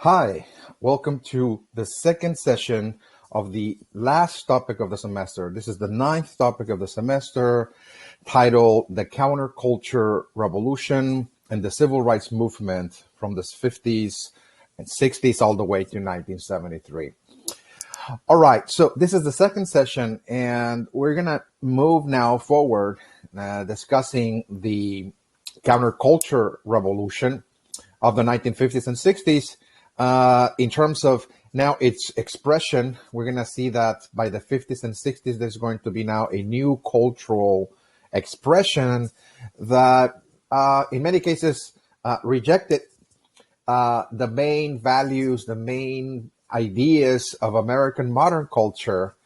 Hi, welcome to the second session of the last topic of the semester. This is the ninth topic of the semester, titled The Counterculture Revolution and the Civil Rights Movement from the 50s and 60s all the way to 1973. All right, so this is the second session, and we're going to move now forward discussing the counterculture revolution of the 1950s and 60s. In terms of now its expression, we're going to see that by the 50s and 60s, there's going to be now a new cultural expression that in many cases rejected the main values, the main ideas of American modern culture,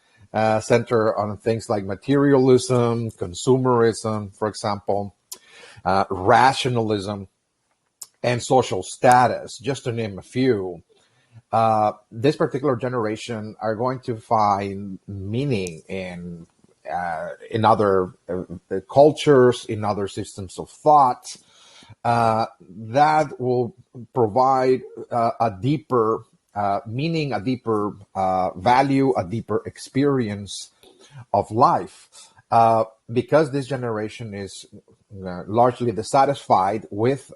center on things like materialism, consumerism, for example, rationalism, and social status, just to name a few. This particular generation are going to find meaning in other cultures, in other systems of thought, that will provide a deeper meaning, a deeper value, a deeper experience of life. Because this generation is largely dissatisfied with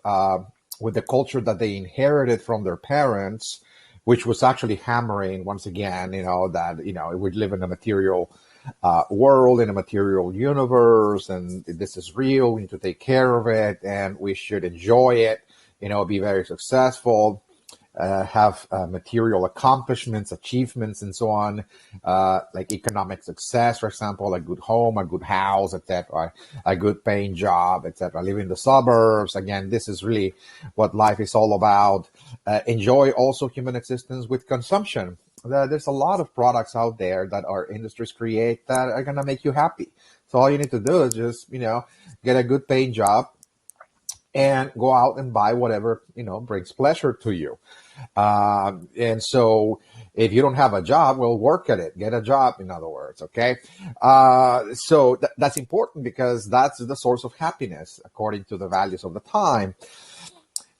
the culture that they inherited from their parents, which was actually hammering once again, that, we live in a material world, in a material universe, and this is real. We need to take care of it, and we should enjoy it, be very successful, have material accomplishments, achievements, and so on, like economic success, for example, a good home, a good house, etc., a good paying job, etc. Live in the suburbs. Again, this is really what life is all about. Enjoy also human existence with consumption. There's a lot of products out there that our industries create that are going to make you happy. So all you need to do is just, get a good paying job and go out and buy whatever, brings pleasure to you. And so if you don't have a job, well, work at it, get a job, in other words. Okay. So that's important because that's the source of happiness according to the values of the time.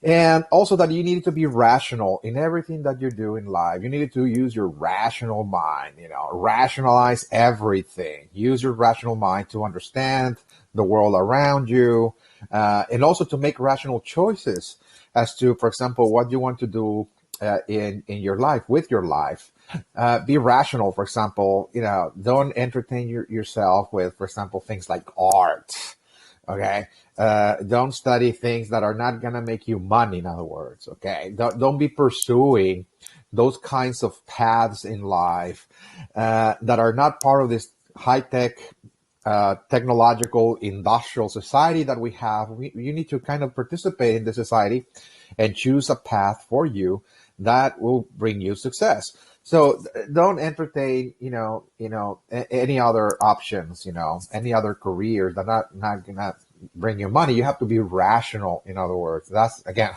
And also that you need to be rational in everything that you do in life. You need to use your rational mind, rationalize everything. Use your rational mind to understand the world around you, and also to make rational choices as to, for example, what you want to do in your life, with your life. Be rational, for example, don't entertain yourself with, for example, things like art. Okay. Don't study things that are not going to make you money, in other words. Okay. Don't be pursuing those kinds of paths in life that are not part of this high-tech, technological, industrial society that we have. You need to kind of participate in the society and choose a path for you that will bring you success. So don't entertain, any other options, any other careers that are not gonna bring you money. You have to be rational, in other words. That's, again,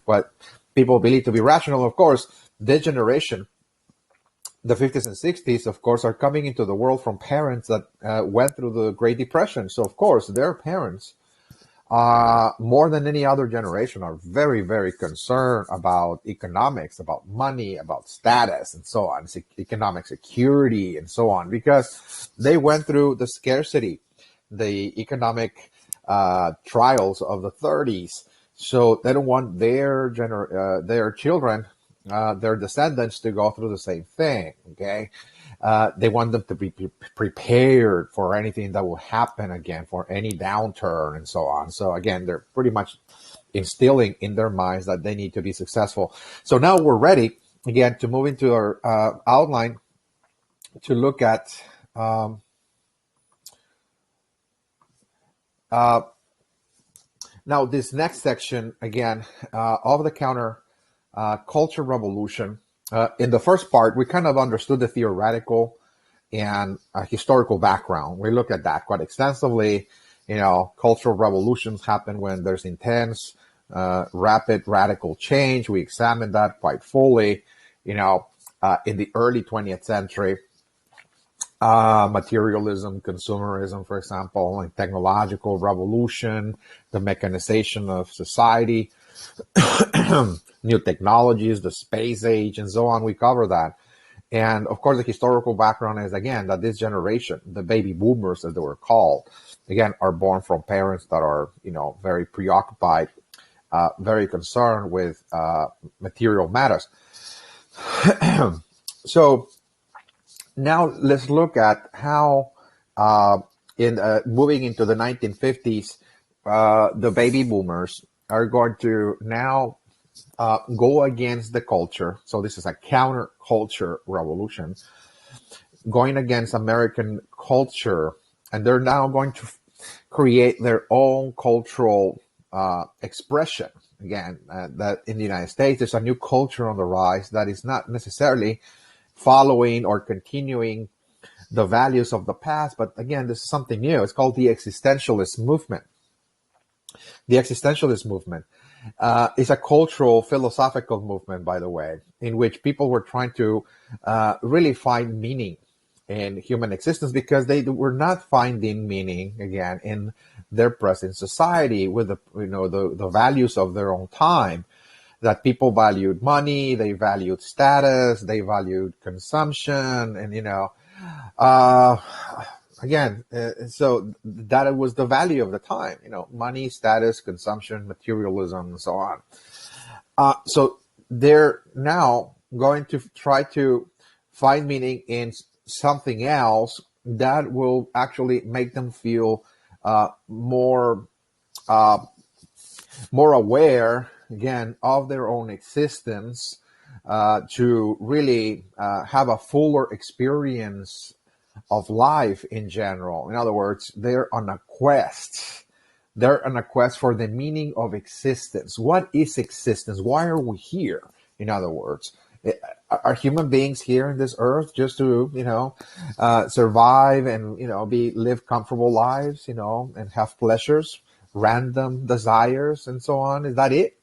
what people believe to be rational. Of course, this generation, the 50s and 60s, of course, are coming into the world from parents that went through the Great Depression. So, of course, their parents, more than any other generation, are very, very concerned about economics, about money, about status, and so on, economic security, and so on, because they went through the scarcity, the economic trials of the 30s. So they don't want their children, their descendants, to go through the same thing. Okay. They want them to be prepared for anything that will happen again, for any downturn, and so on. So again, they're pretty much instilling in their minds that they need to be successful. So now we're ready again to move into our outline to look at now this next section again of the counter culture revolution. In the first part, we kind of understood the theoretical and historical background. We looked at that quite extensively. Cultural revolutions happen when there's intense, rapid, radical change. We examined that quite fully, in the early 20th century. Materialism, consumerism, for example, and technological revolution, the mechanization of society, new technologies, the space age, and so on. We cover that. And of course, the historical background is, again, that this generation, the baby boomers, as they were called, again, are born from parents that are, very preoccupied, very concerned with material matters. So now let's look at how, in moving into the 1950s, the baby boomers are going to now go against the culture. So this is a counterculture revolution, going against American culture, and they're now going to create their own cultural expression. Again, that in the United States, there's a new culture on the rise that is not necessarily following or continuing the values of the past, but again, this is something new. It's called the Existentialist movement. The Existentialist movement is a cultural, philosophical movement, by the way, in which people were trying to really find meaning in human existence, because they were not finding meaning, again, in their present society with the values of their own time. That people valued money, they valued status, they valued consumption, and again, so that was the value of the time, money, status, consumption, materialism, and so on. So they're now going to try to find meaning in something else that will actually make them feel more aware, again, of their own existence, to really have a fuller experience of life in general. In other words, they're on a quest. They're on a quest for the meaning of existence. What is existence? Why are we here? In other words, are human beings here in this earth just to, survive and, live comfortable lives, and have pleasures, random desires, and so on? Is that it?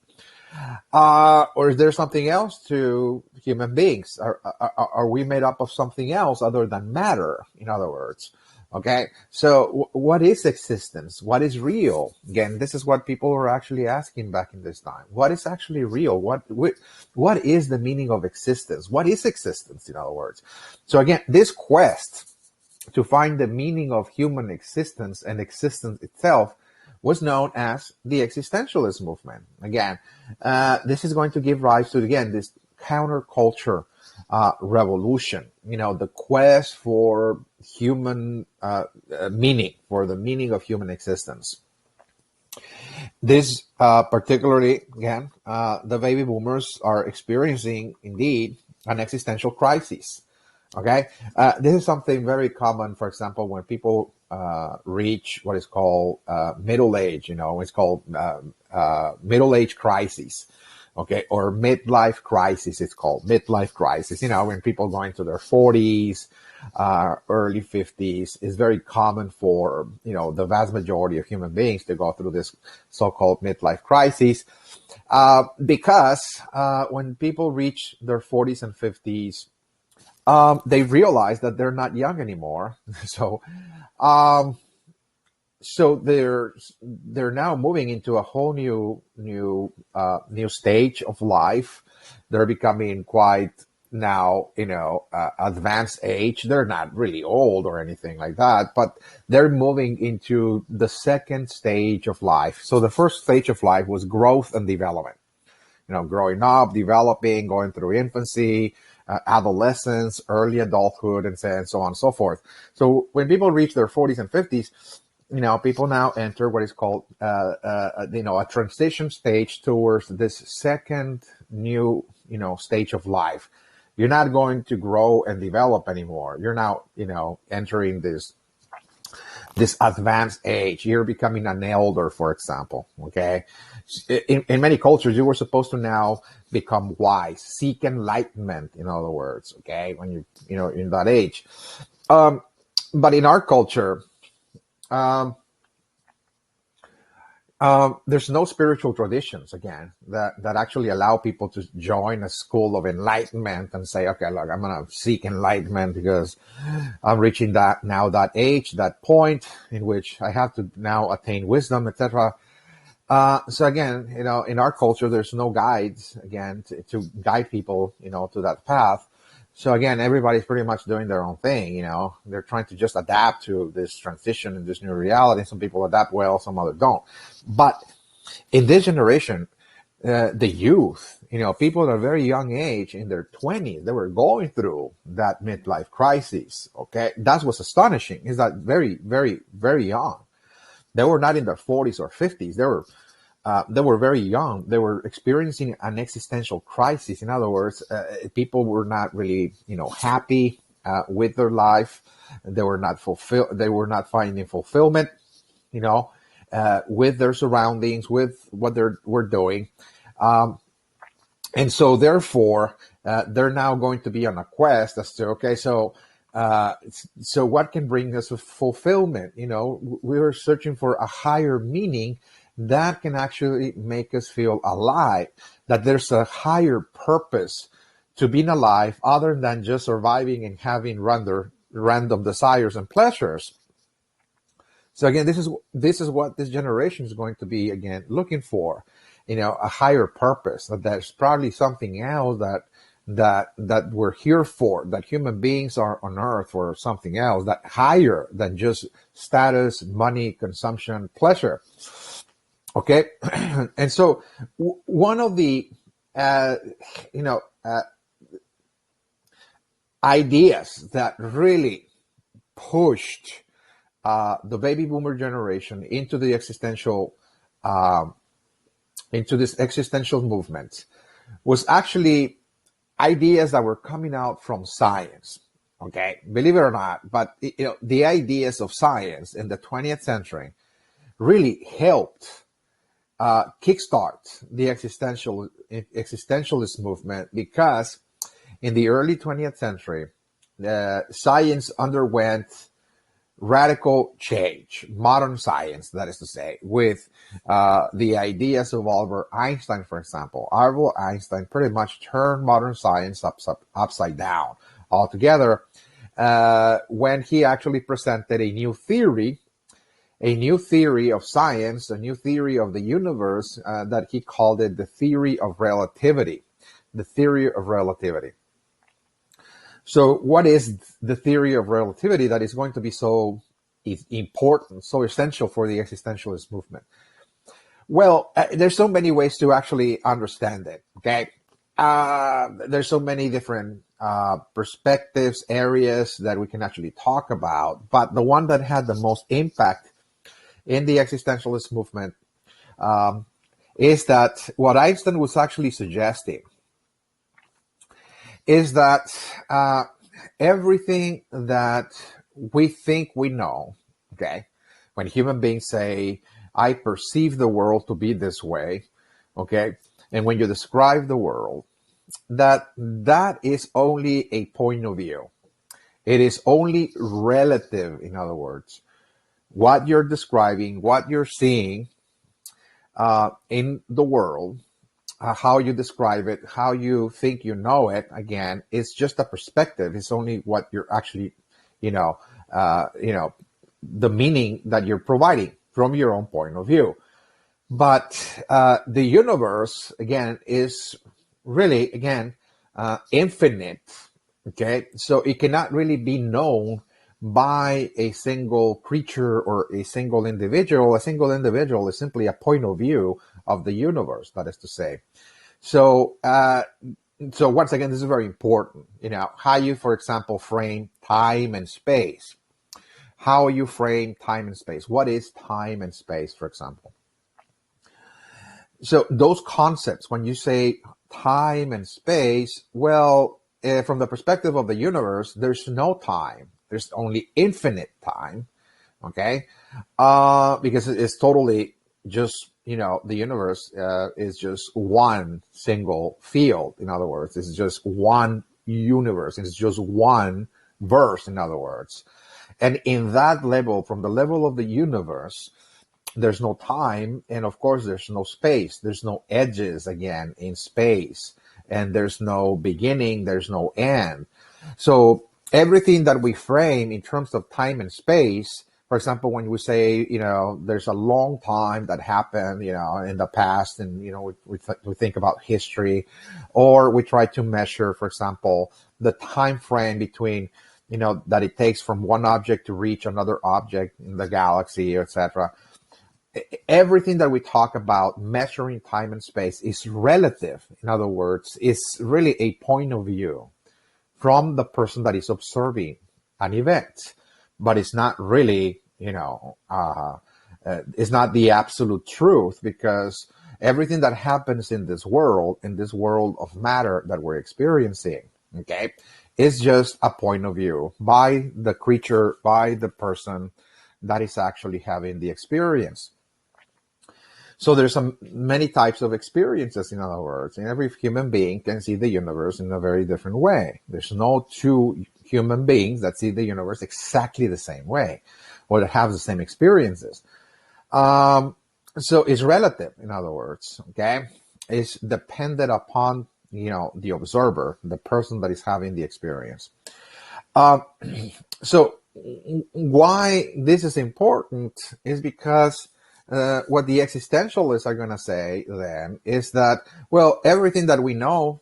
Or is there something else to human beings? Are we made up of something else other than matter? In other words, okay. So what is existence? What is real? Again, this is what people were actually asking back in this time. What is actually real? What is the meaning of existence? What is existence? In other words, so again, this quest to find the meaning of human existence and existence itself was known as the Existentialist movement. Again, this is going to give rise to, again, this counterculture revolution, the quest for human meaning, for the meaning of human existence. This particularly, again, the baby boomers are experiencing, indeed, an existential crisis. Okay, this is something very common. For example, when people reach what is called middle age, it's called middle age crisis. Okay, or midlife crisis. It's called midlife crisis. When people go into their 40s, early 50s, it's very common for the vast majority of human beings to go through this so-called midlife crisis, because when people reach their 40s and 50s. They realize that they're not young anymore. So they're now moving into a whole new stage of life. They're becoming quite now, advanced age. They're not really old or anything like that, but they're moving into the second stage of life. So the first stage of life was growth and development. Growing up, developing, going through infancy, adolescence, early adulthood, and so on and so forth. So when people reach their 40s and 50s, people now enter what is called, a transition stage towards this second new, stage of life. You're not going to grow and develop anymore. You're now, entering this advanced age. You're becoming an elder, for example. Okay. In many cultures, you were supposed to now become wise, seek enlightenment, in other words, okay, when you're in that age. But in our culture, there's no spiritual traditions, again, that actually allow people to join a school of enlightenment and say, okay, look, I'm going to seek enlightenment because I'm reaching that age, that point in which I have to now attain wisdom, etc. So again, in our culture, there's no guides again to guide people, to that path. So again, everybody's pretty much doing their own thing. They're trying to just adapt to this transition and this new reality. Some people adapt well, some others don't. But in this generation, the youth, people at a very young age, in their 20s, they were going through that midlife crisis. Okay, that's what's astonishing, is that very, very, very young. They were not in their 40s or 50s. They were very young. They were experiencing an existential crisis. In other words, people were not really, happy with their life. They were not fulfilled. They were not finding fulfillment, with their surroundings, with what were doing. And so therefore, they're now going to be on a quest as to, okay, so what can bring us fulfillment? We're searching for a higher meaning that can actually make us feel alive, that there's a higher purpose to being alive other than just surviving and having random desires and pleasures. So again, this is what this generation is going to be, again, looking for, a higher purpose, that there's probably something else that we're here for, that human beings are on earth for something else, that higher than just status, money, consumption, pleasure. Okay. And so one of the, ideas that really pushed the baby boomer generation into the into this existential movement was actually ideas that were coming out from science. Okay, believe it or not, but the ideas of science in the 20th century really helped kickstart the existentialist movement, because in the early 20th century, science underwent radical change, modern science, that is to say, with the ideas of Albert Einstein, for example. Albert Einstein pretty much turned modern science upside down altogether when he actually presented a new theory of science, a new theory of the universe that he called it the theory of relativity. The theory of relativity. So what is the theory of relativity that is going to be so important, so essential for the existentialist movement? Well, there's so many ways to actually understand it, okay? There's so many different perspectives, areas that we can actually talk about, but the one that had the most impact in the existentialist movement is that what Einstein was actually suggesting is that everything that we think we know, okay, when human beings say, I perceive the world to be this way, okay, and when you describe the world, that is only a point of view. It is only relative, in other words. What you're describing, what you're seeing in the world, how you describe it, how you think you know it, again, it's just a perspective. It's only what you're actually, the meaning that you're providing from your own point of view. But the universe, again, is really, again, infinite. Okay, so it cannot really be known by a single creature or a single individual. A single individual is simply a point of view of the universe, that is to say. So once again, this is very important. How you, for example, frame time and space. How you frame time and space. What is time and space, for example? So those concepts, when you say time and space, well, from the perspective of the universe, there's no time. There's only infinite time, okay? Because it's totally just, the universe is just one single field. In other words, it's just one universe. It's just one verse, in other words. And in that level, from the level of the universe, there's no time. And of course, there's no space. There's no edges, again, in space. And there's no beginning. There's no end. So everything that we frame in terms of time and space For example, when we say, there's a long time that happened, in the past, and, we think about history, or we try to measure, for example, the time frame between, that it takes from one object to reach another object in the galaxy, etc. Everything that we talk about measuring time and space is relative. In other words, it's really a point of view from the person that is observing an event, but it's not really, it's not the absolute truth, because everything that happens in this world of matter that we're experiencing, okay, is just a point of view by the creature, by the person that is actually having the experience. So there's many types of experiences, in other words, and every human being can see the universe in a very different way. There's no two human beings that see the universe exactly the same way, or that have the same experiences. So it's relative, in other words, okay? It's dependent upon, the observer, the person that is having the experience. So why this is important is because what the existentialists are going to say then is that, well, everything that we know,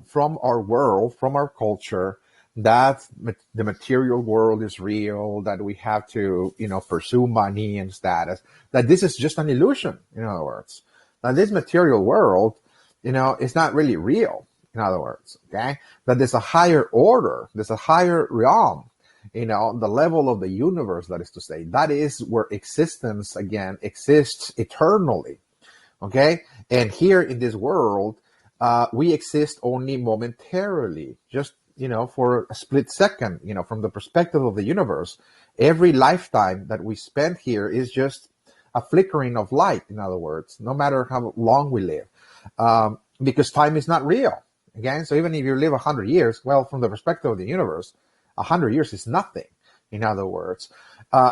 from our world, from our culture, that the material world is real, that we have to, pursue money and status, that this is just an illusion, in other words. That this material world, is not really real, in other words, okay? That there's a higher order, there's a higher realm, the level of the universe, that is to say, that is where existence, again, exists eternally, okay? And here in this world, we exist only momentarily, just, for a split second, from the perspective of the universe. Every lifetime that we spend here is just a flickering of light, in other words, no matter how long we live, because time is not real, again. So even if you live 100 years, well, from the perspective of the universe, 100 years is nothing, in other words.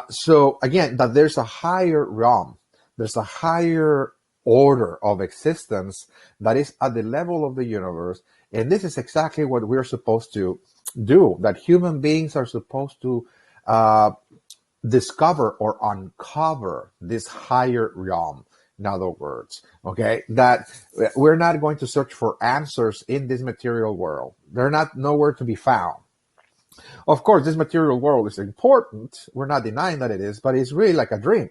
So again, that there's a higher realm, there's a higher order of existence that is at the level of the universe. And this is exactly what we're supposed to do, that human beings are supposed to discover or uncover this higher realm. In other words, okay, that we're not going to search for answers in this material world. They're not nowhere to be found. Of course, this material world is important. We're not denying that it is, but it's really like a dream.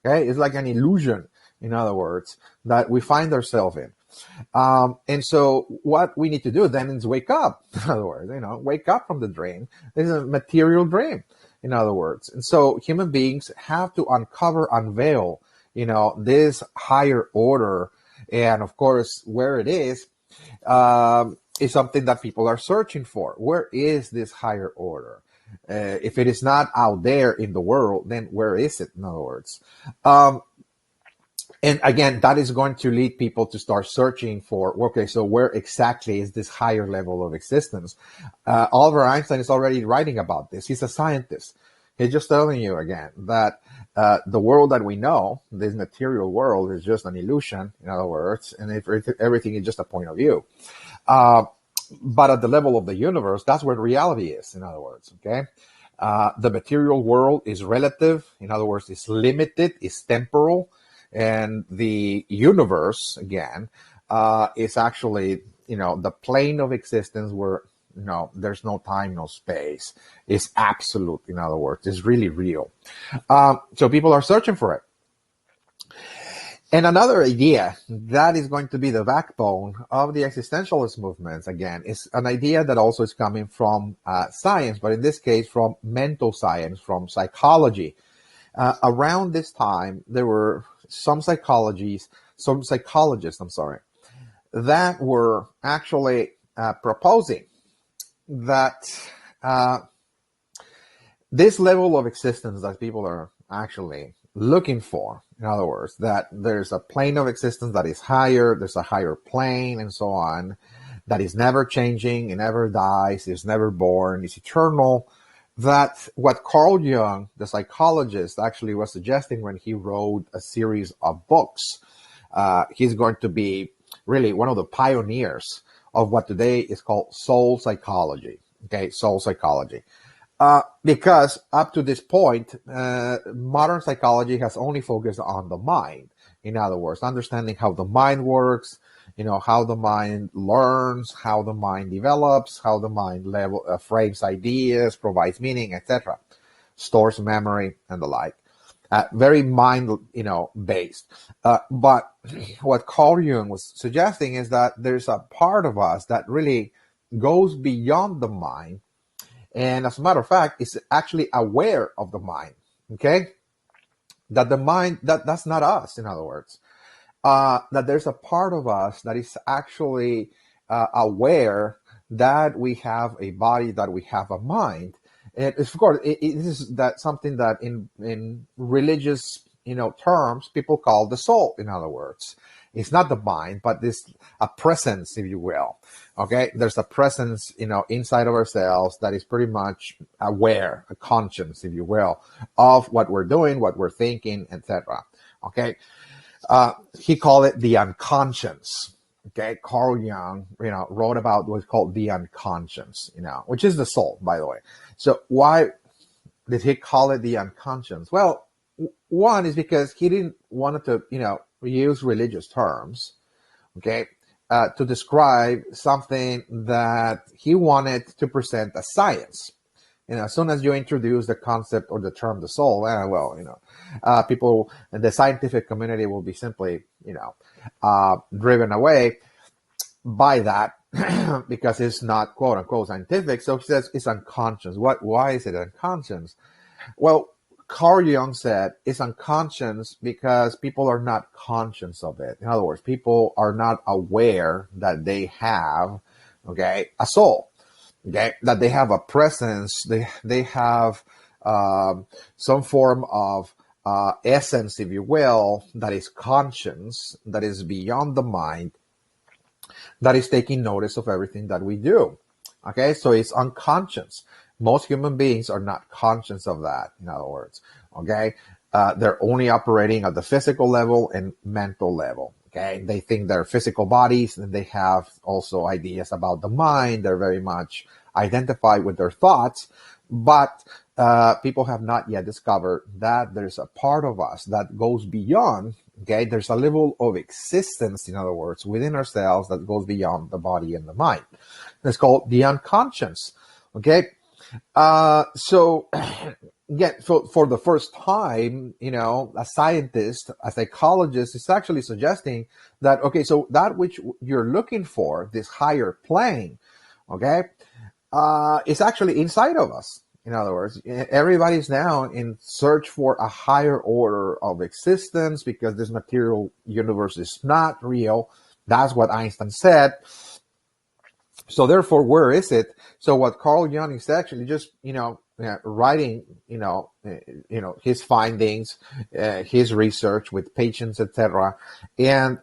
Okay, it's like an illusion, in other words, that we find ourselves in. And so what we need to do then is wake up. In other words, wake up from the dream. This is a material dream, in other words. And so human beings have to unveil, this higher order. And of course, where it is something that people are searching for. Where is this higher order? If it is not out there in the world, then where is it, in other words? And again, that is going to lead people to start searching for, okay, so where exactly is this higher level of existence? Albert Einstein is already writing about this. He's a scientist. He's just telling you again that the world that we know, this material world, is just an illusion, in other words, and everything is just a point of view. But at the level of the universe, that's where reality is, in other words, okay? The material world is relative. In other words, it's limited, it's temporal. And the universe, again, is actually, the plane of existence where, there's no time, no space. It's absolute, in other words. It's really real. So people are searching for it. And another idea that is going to be the backbone of the existentialist movements, again, is an idea that also is coming from science, but in this case, from mental science, from psychology. Around this time, there were some psychologists, that were actually proposing that this level of existence that people are actually looking for, in other words, that there's a plane of existence that is higher, there's a higher plane, and so on, that is never changing, it never dies, it's never born, it's eternal. That what Carl Jung, the psychologist, actually was suggesting when he wrote a series of books. He's going to be really one of the pioneers of what today is called soul psychology. Okay, soul psychology. Because up to this point, modern psychology has only focused on the mind. In other words, understanding how the mind works, how the mind learns, how the mind develops, how the mind frames ideas, provides meaning, etc., stores memory, and the like. Very mind, based. But what Carl Jung was suggesting is that there's a part of us that really goes beyond the mind, and as a matter of fact, is actually aware of the mind. Okay, that the mind that's not us. In other words, that there's a part of us that is actually aware that we have a body, that we have a mind. And of course, it is that something that in religious terms people call the soul. In other words, it's not the mind, but this a presence, if you will. Okay, there's a presence inside of ourselves that is pretty much aware, a conscience, if you will, of what we're doing, what we're thinking, etc. Okay, he called it the unconscious. Okay, Carl Jung, wrote about what's called the unconscious, which is the soul, by the way. So why did he call it the unconscious? Well, one is because he didn't want to, use religious terms, okay, to describe something that he wanted to present as science. As soon as you introduce the concept or the term the soul, people in the scientific community will be simply, driven away by that because it's not quote unquote scientific. So he says it's unconscious. Why is it unconscious? Well, Carl Jung said it's unconscious because people are not conscious of it. In other words, people are not aware that they have, a soul. Okay, that they have a presence, they have some form of essence, if you will, that is conscious, that is beyond the mind, that is taking notice of everything that we do. Okay, so it's unconscious. Most human beings are not conscious of that, in other words. Okay, they're only operating at the physical level and mental level. Okay, they think they're physical bodies, and they have also ideas about the mind. They're very much identified with their thoughts, but people have not yet discovered that there's a part of us that goes beyond. Okay, there's a level of existence, in other words, within ourselves that goes beyond the body and the mind. It's called the unconscious. Okay, so again, for the first time, a scientist, a psychologist is actually suggesting that, okay, so that which you're looking for, this higher plane, okay, is actually inside of us. In other words, everybody's now in search for a higher order of existence because this material universe is not real. That's what Einstein said. So therefore, where is it? So what Carl Jung is actually just, writing, his findings, his research with patients, etc. And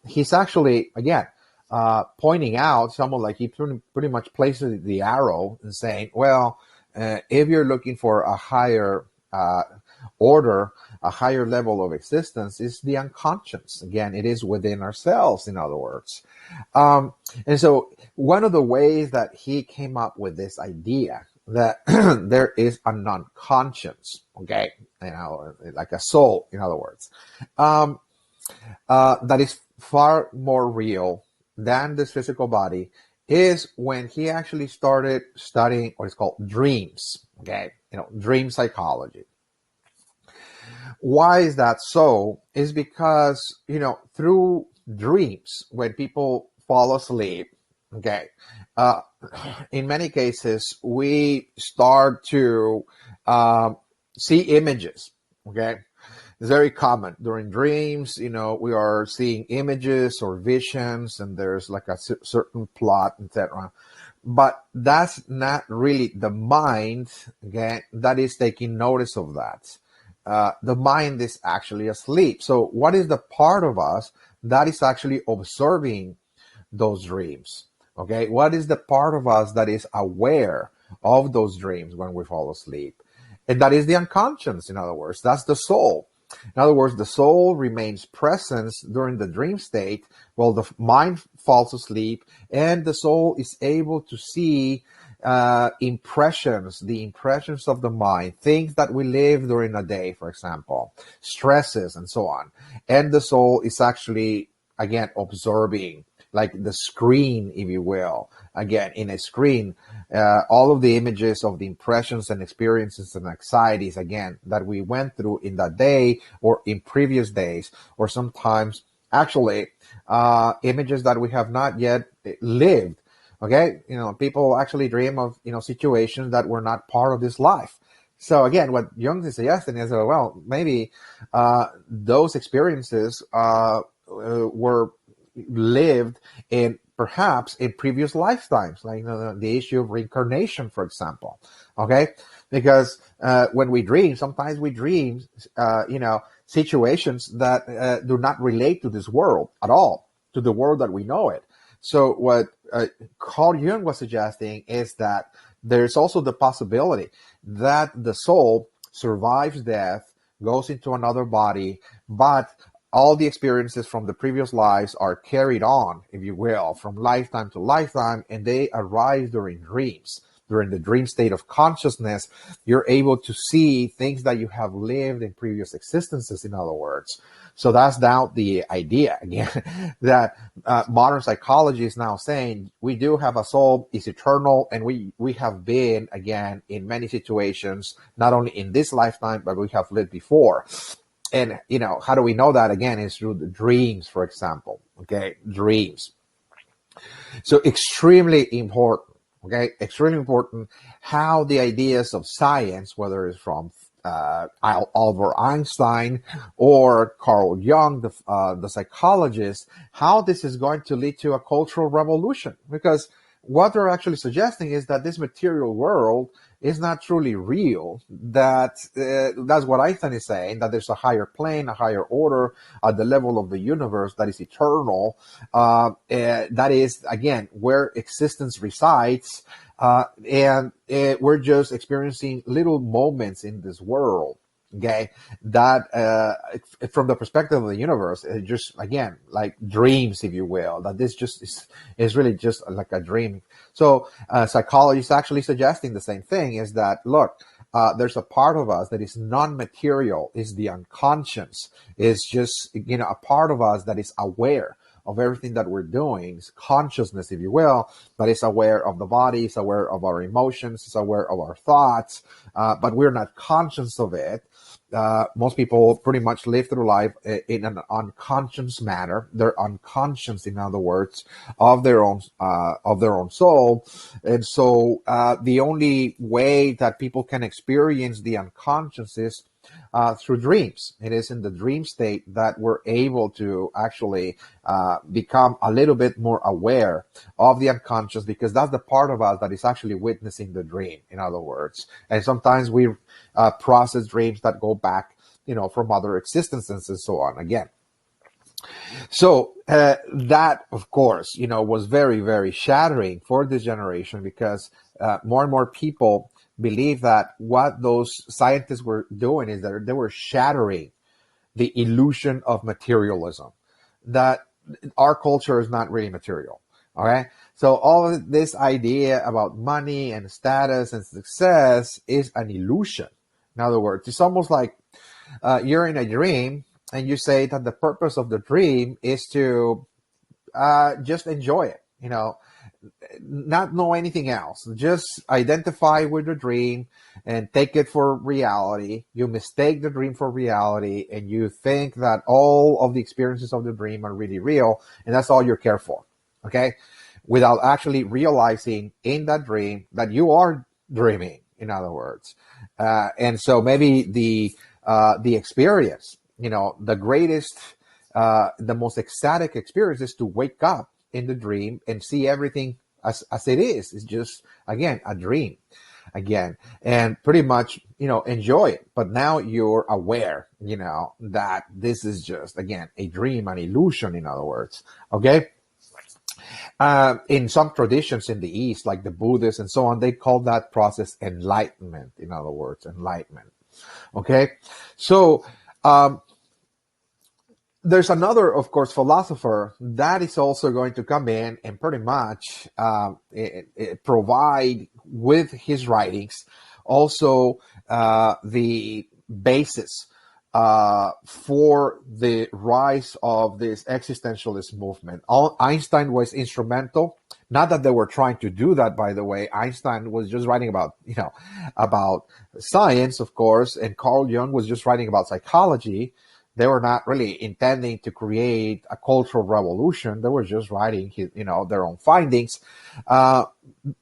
he's actually, again, pointing out someone like he pretty much places the arrow and saying, well, if you're looking for a higher order, a higher level of existence, is the unconscious. Again, it is within ourselves, in other words. And so one of the ways that he came up with this idea that there is a non-conscious, okay, like a soul, in other words, that is far more real than this physical body, is when he actually started studying what is called dreams, okay, dream psychology. Why is that so? Is because, through dreams, when people fall asleep, okay, in many cases, we start to see images, okay? It's very common during dreams, we are seeing images or visions, and there's like a certain plot, etc. But that's not really the mind, okay, that is taking notice of that. The mind is actually asleep. So what is the part of us that is actually observing those dreams? Okay, what is the part of us that is aware of those dreams when we fall asleep? And that is the unconscious, in other words. That's the soul. In other words, the soul remains present during the dream state while the mind falls asleep, and the soul is able to see impressions, the impressions of the mind, things that we live during a day, for example, stresses and so on. And the soul is actually, again, observing, like the screen, if you will. Again, in a screen, all of the images of the impressions and experiences and anxieties, again, that we went through in that day or in previous days, or sometimes actually images that we have not yet lived. Okay, people actually dream of situations that were not part of this life. So again, what Jung is suggesting is, well, maybe those experiences were lived in perhaps in previous lifetimes, like the issue of reincarnation, for example. Okay, because when we dream, sometimes we dream, situations that do not relate to this world at all, to the world that we know it. So what Carl Jung was suggesting is that there's also the possibility that the soul survives death, goes into another body, but all the experiences from the previous lives are carried on, if you will, from lifetime to lifetime, and they arise during dreams. During the dream state of consciousness, you're able to see things that you have lived in previous existences, in other words. So that's now the idea, again, that modern psychology is now saying we do have a soul, it's eternal, and we have been, again, in many situations, not only in this lifetime, but we have lived before. And, how do we know that? Again, is through the dreams, for example. Okay, dreams. So extremely important. Okay, extremely important how the ideas of science, whether it's from Albert Einstein or Carl Jung, the psychologist, how this is going to lead to a cultural revolution. Because what they're actually suggesting is that this material world is not truly real. That's what Einstein is saying, that there's a higher plane, a higher order at the level of the universe that is eternal. That is, again, where existence resides. And we're just experiencing little moments in this world. Okay, that from the perspective of the universe, it just, again, like dreams, if you will, that this just is really just like a dream. So psychology is actually suggesting the same thing, is that, look, there's a part of us that is non-material, is the unconscious, is just, a part of us that is aware of everything that we're doing, is consciousness, if you will, that is aware of the body, is aware of our emotions, is aware of our thoughts, but we're not conscious of it. Most people pretty much live through life in an unconscious manner. They're unconscious, in other words, of their own soul. And so the only way that people can experience the unconscious is through dreams. It is in the dream state that we're able to actually become a little bit more aware of the unconscious, because that's the part of us that is actually witnessing the dream, in other words. And sometimes we process dreams that go back, from other existences and so on again. So that, of course, was very, very shattering for this generation, because more and more people believe that what those scientists were doing is that they were shattering the illusion of materialism, that our culture is not really material. Okay, so all of this idea about money and status and success is an illusion. In other words, it's almost like you're in a dream and you say that the purpose of the dream is to just enjoy it, not know anything else. Just identify with the dream and take it for reality. You mistake the dream for reality, and you think that all of the experiences of the dream are really real, and that's all you care for. Okay, without actually realizing in that dream that you are dreaming, in other words. And so maybe the experience, the greatest, the most ecstatic experience is to wake up in the dream and see everything as it is. It's just, again, a dream again, and pretty much, enjoy it. But now you're aware, that this is just, again, a dream, an illusion, in other words. Okay. In some traditions in the East, like the Buddhists and so on, they call that process enlightenment, in other words, enlightenment. Okay. So, there's another, of course, philosopher that is also going to come in and pretty much provide with his writings also the basis for the rise of this existentialist movement. Einstein was instrumental. Not that they were trying to do that, by the way. Einstein was just writing about, about science, of course, and Carl Jung was just writing about psychology. They were not really intending to create a cultural revolution. They were just writing, their own findings. But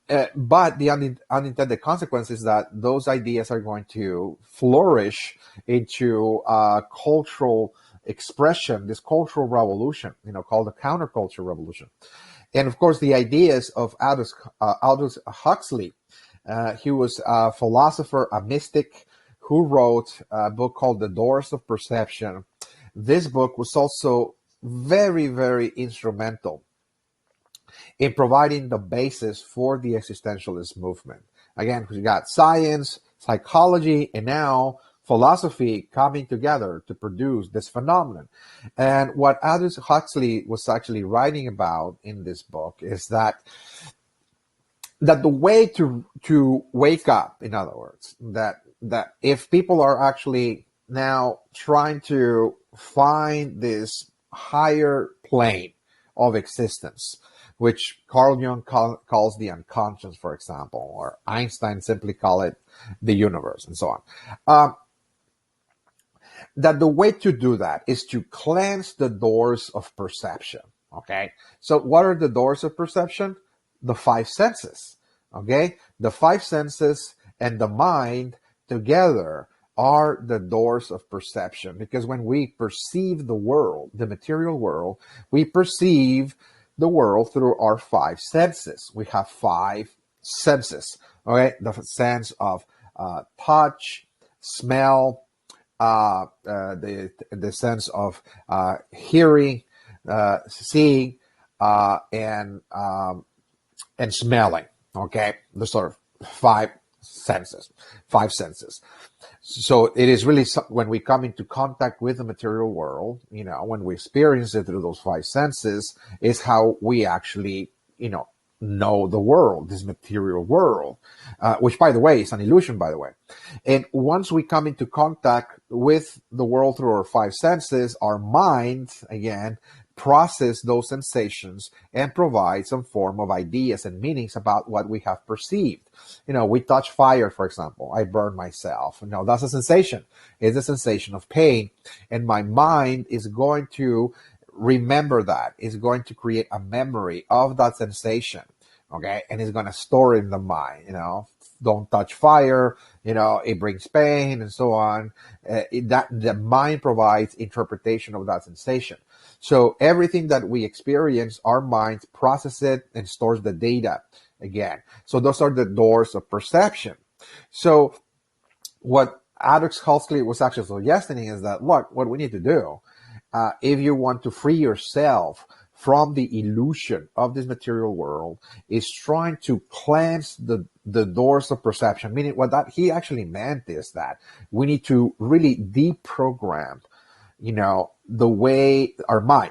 the unintended consequence is that those ideas are going to flourish into cultural expression, this cultural revolution, called the counterculture revolution. And of course, the ideas of Aldous Huxley. He was a philosopher, a mystic, who wrote a book called The Doors of Perception. This book was also very, very instrumental in providing the basis for the existentialist movement. Again, we got science, psychology, and now philosophy coming together to produce this phenomenon. And what Aldous Huxley was actually writing about in this book is that the way to wake up, in other words, that if people are actually now trying to find this higher plane of existence, which Carl Jung calls the unconscious, for example, or Einstein simply call it the universe, and so on. That the way to do that is to cleanse the doors of perception. Okay, so what are the doors of perception? The five senses. Okay, the five senses and the mind together are the doors of perception, because when we perceive the world, the material world, we perceive the world through our five senses. We have five senses. Okay, the sense of touch, smell, the sense of hearing, seeing, and smelling. Okay, the sort of five senses. So it is really when we come into contact with the material world, when we experience it through those five senses, is how we actually, know the world, this material world, which, by the way, is an illusion, by the way. And once we come into contact with the world through our five senses, our mind, again, process those sensations and provide some form of ideas and meanings about what we have perceived. We touch fire, for example. I burn myself. That's a sensation. It's a sensation of pain. And my mind is going to remember that. It's going to create a memory of that sensation. Okay. And it's going to store it in the mind, don't touch fire, it brings pain and so on. That the mind provides interpretation of that sensation. So everything that we experience, our minds process it and stores the data again. So those are the doors of perception. So what Aldous Huxley was actually suggesting is that, look, what we need to do, if you want to free yourself from the illusion of this material world, is trying to cleanse the doors of perception. Meaning what that he actually meant is that we need to really deprogram, the way our mind,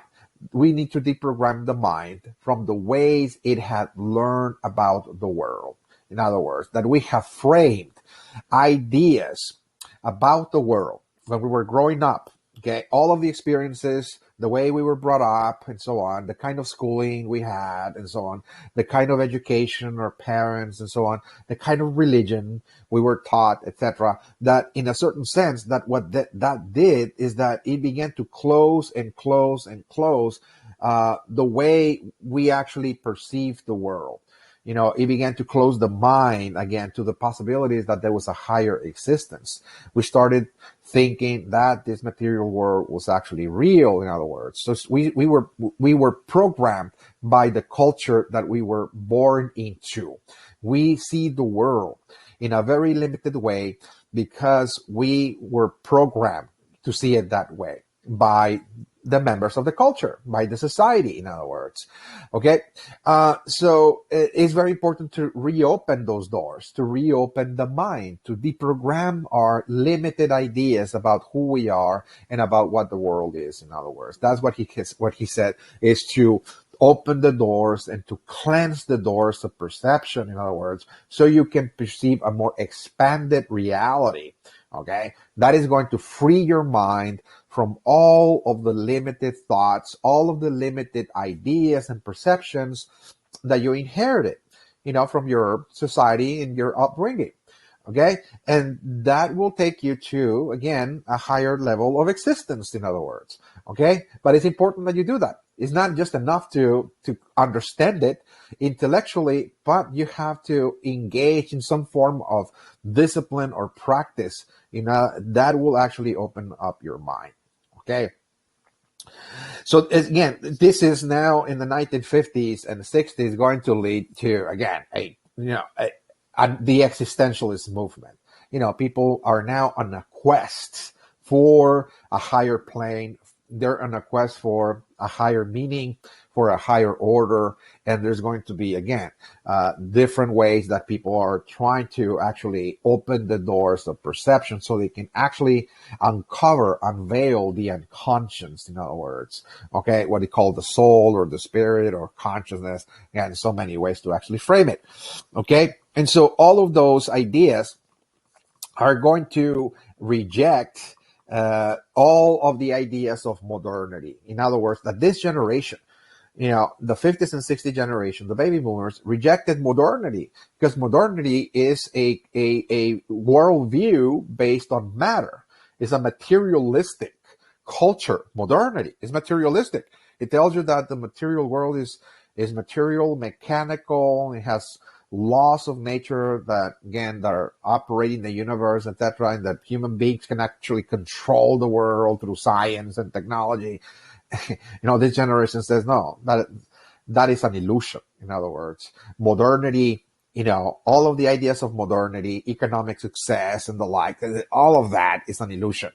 we need to deprogram the mind from the ways it had learned about the world. In other words, that we have framed ideas about the world when we were growing up. Okay, all of the experiences, the way we were brought up and so on, the kind of schooling we had and so on, the kind of education our parents and so on, the kind of religion we were taught, etc. That in a certain sense, that what that did is that it began to close and close and close the way we actually perceive the world. It began to close the mind again to the possibilities that there was a higher existence. We started thinking that this material world was actually real, in other words. So we were programmed by the culture that we were born into. We see the world in a very limited way because we were programmed to see it that way by the members of the culture, by the society, in other words. Okay, so it's very important to reopen those doors, to reopen the mind, to deprogram our limited ideas about who we are and about what the world is. In other words, that's what he said, is to open the doors and to cleanse the doors of perception, in other words, so you can perceive a more expanded reality. Okay, that is going to free your mind from all of the limited thoughts, all of the limited ideas and perceptions that you inherited, from your society and your upbringing. Okay, and that will take you to, again, a higher level of existence, in other words. Okay, but it's important that you do that. It's not just enough to understand it intellectually, but you have to engage in some form of discipline or practice, that will actually open up your mind. Okay. So again, this is now in the 1950s and the 60s going to lead to, again, the existentialist movement. People are now on a quest for a higher plane. They're on a quest for a higher meaning, for a higher order. And there's going to be, again, different ways that people are trying to actually open the doors of perception so they can actually unveil the unconscious, in other words. Okay, what they call the soul or the spirit or consciousness. Again, so many ways to actually frame it. Okay, and so all of those ideas are going to reject all of the ideas of modernity. In other words, that this generation, the 50s and 60s generation, the baby boomers, rejected modernity because modernity is a worldview based on matter. It's a materialistic culture. Modernity is materialistic. It tells you that the material world is material, mechanical. It has laws of nature that are operating the universe, etc., and that human beings can actually control the world through science and technology. This generation says no, that is an illusion. In other words, modernity, all of the ideas of modernity, economic success and the like, all of that is an illusion.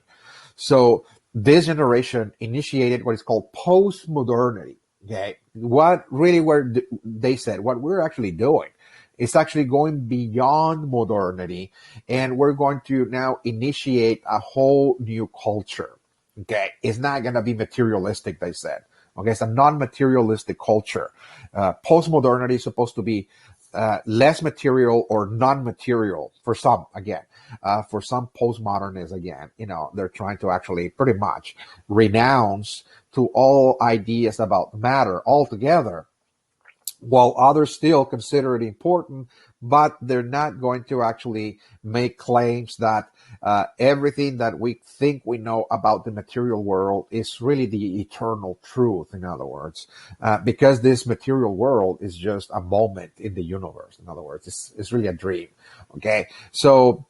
So this generation initiated what is called post-modernity. Okay, what we're actually doing, it's actually going beyond modernity, and we're going to now initiate a whole new culture. Okay, it's not going to be materialistic, they said. Okay, it's a non-materialistic culture. Post-modernity is supposed to be less material or non-material for some, again. For some postmodernists, again, they're trying to actually pretty much renounce to all ideas about matter altogether, while others still consider it important, but they're not going to actually make claims that everything that we think we know about the material world is really the eternal truth, in other words, because this material world is just a moment in the universe. In other words, it's really a dream. Okay, so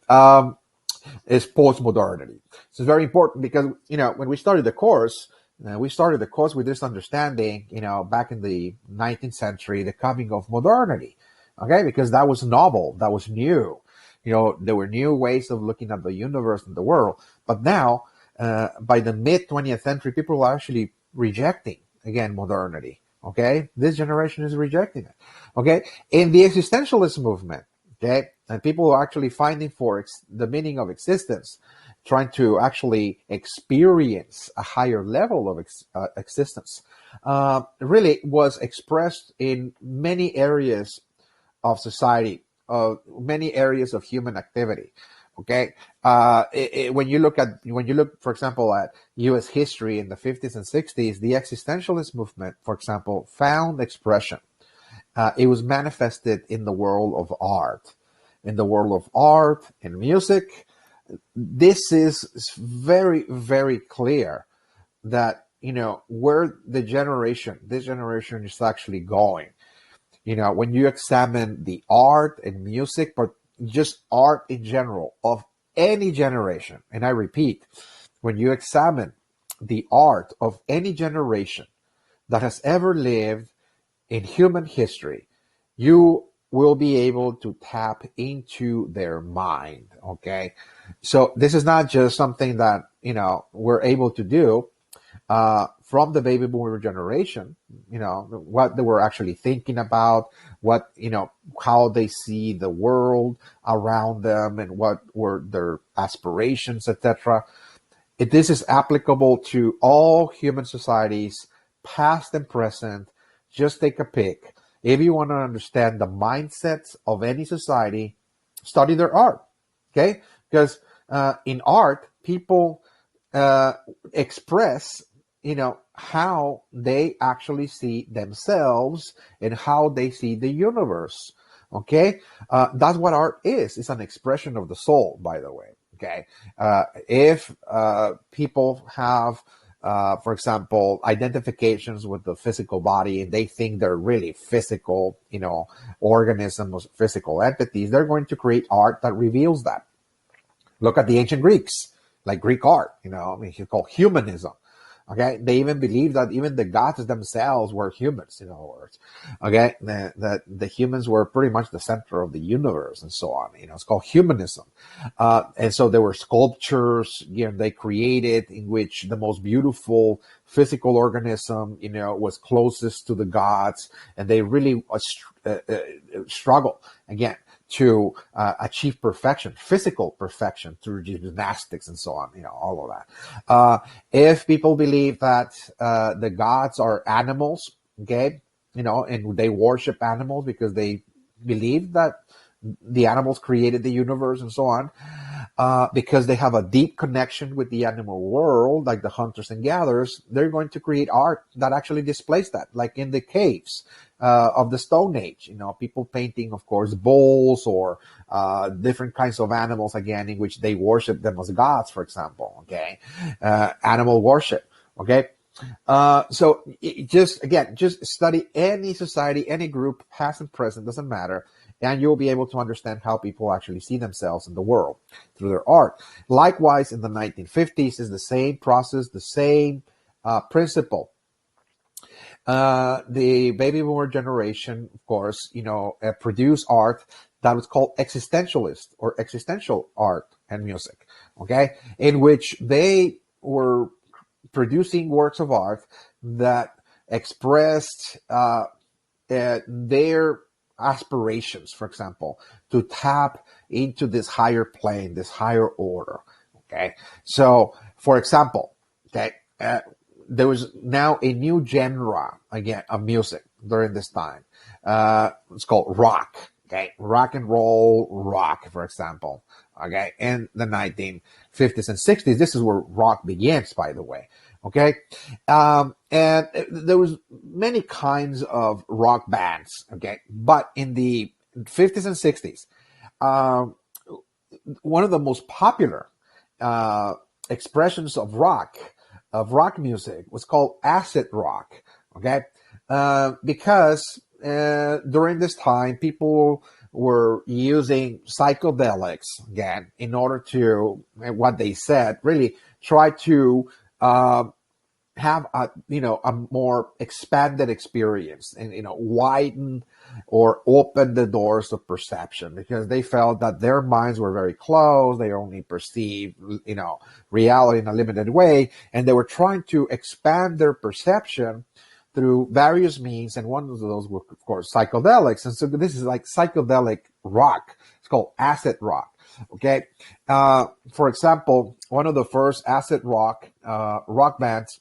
it's post-modernity. So it's very important because, when we started the course, with this understanding, back in the 19th century, the coming of modernity, okay, because that was novel, that was new. There were new ways of looking at the universe and the world. But now, by the mid-20th century, people are actually rejecting, again, modernity, okay? This generation is rejecting it, okay? In the existentialist movement, okay, and people are actually finding for the meaning of existence, trying to actually experience a higher level of existence, really was expressed in many areas of society, many areas of human activity. Okay, when you look, for example, at U.S. history in the 50s and 60s, the existentialist movement, for example, found expression. It was manifested in the world of art, and music. This is very, very clear that, where this generation is actually going. When you examine the art and music, but just art in general of any generation, and I repeat, when you examine the art of any generation that has ever lived in human history, you will be able to tap into their mind. Okay, so this is not just something that we're able to do from the baby boomer generation, what they were actually thinking about, what, how they see the world around them and what were their aspirations, etc. This is applicable to all human societies, past and present. Just take a pick. If you want to understand the mindsets of any society, study their art, okay? Because in art, people express, how they actually see themselves and how they see the universe, okay? That's what art is. It's an expression of the soul, by the way, okay? If people have, for example, identifications with the physical body and they think they're really physical, organisms, physical entities, they're going to create art that reveals that. Look at the ancient Greeks, like Greek art, it's called humanism. Okay, they even believed that even the gods themselves were humans, in other words. Okay, that the humans were pretty much the center of the universe and so on. It's called humanism. And so there were sculptures, they created in which the most beautiful physical organism, was closest to the gods. And they really struggled, again, to achieve perfection, physical perfection through gymnastics and so on, all of that. If people believe that the gods are animals, okay, and they worship animals because they believe that the animals created the universe and so on, because they have a deep connection with the animal world, like the hunters and gatherers, they're going to create art that actually displays that, like in the caves of the Stone Age, people painting, of course, bulls or different kinds of animals, again, in which they worship them as gods, for example, okay? Animal worship, okay? So just study any society, any group, past and present, doesn't matter, and you'll be able to understand how people actually see themselves in the world through their art. Likewise, in the 1950s is the same process, the same principle. The baby boomer generation, of course, produced art that was called existentialist or existential art and music, okay, in which they were producing works of art that expressed their aspirations, for example, to tap into this higher plane, this higher order, okay? So, for example, okay, there was now a new genre, again, of music during this time. It's called rock, okay? Rock and roll rock, for example, okay? In the 1950s and 60s, this is where rock begins, by the way, okay? And there was many kinds of rock bands, okay? But in the 50s and 60s, one of the most popular expressions of rock music was called acid rock, okay? Because during this time, people were using psychedelics, again, in order to, what they said, really try to have a more expanded experience and widen or open the doors of perception, because they felt that their minds were very closed. They only perceived reality in a limited way, and they were trying to expand their perception through various means, and one of those were, of course, psychedelics. And so this is like psychedelic rock. It's called acid rock. Okay, for example, one of the first acid rock bands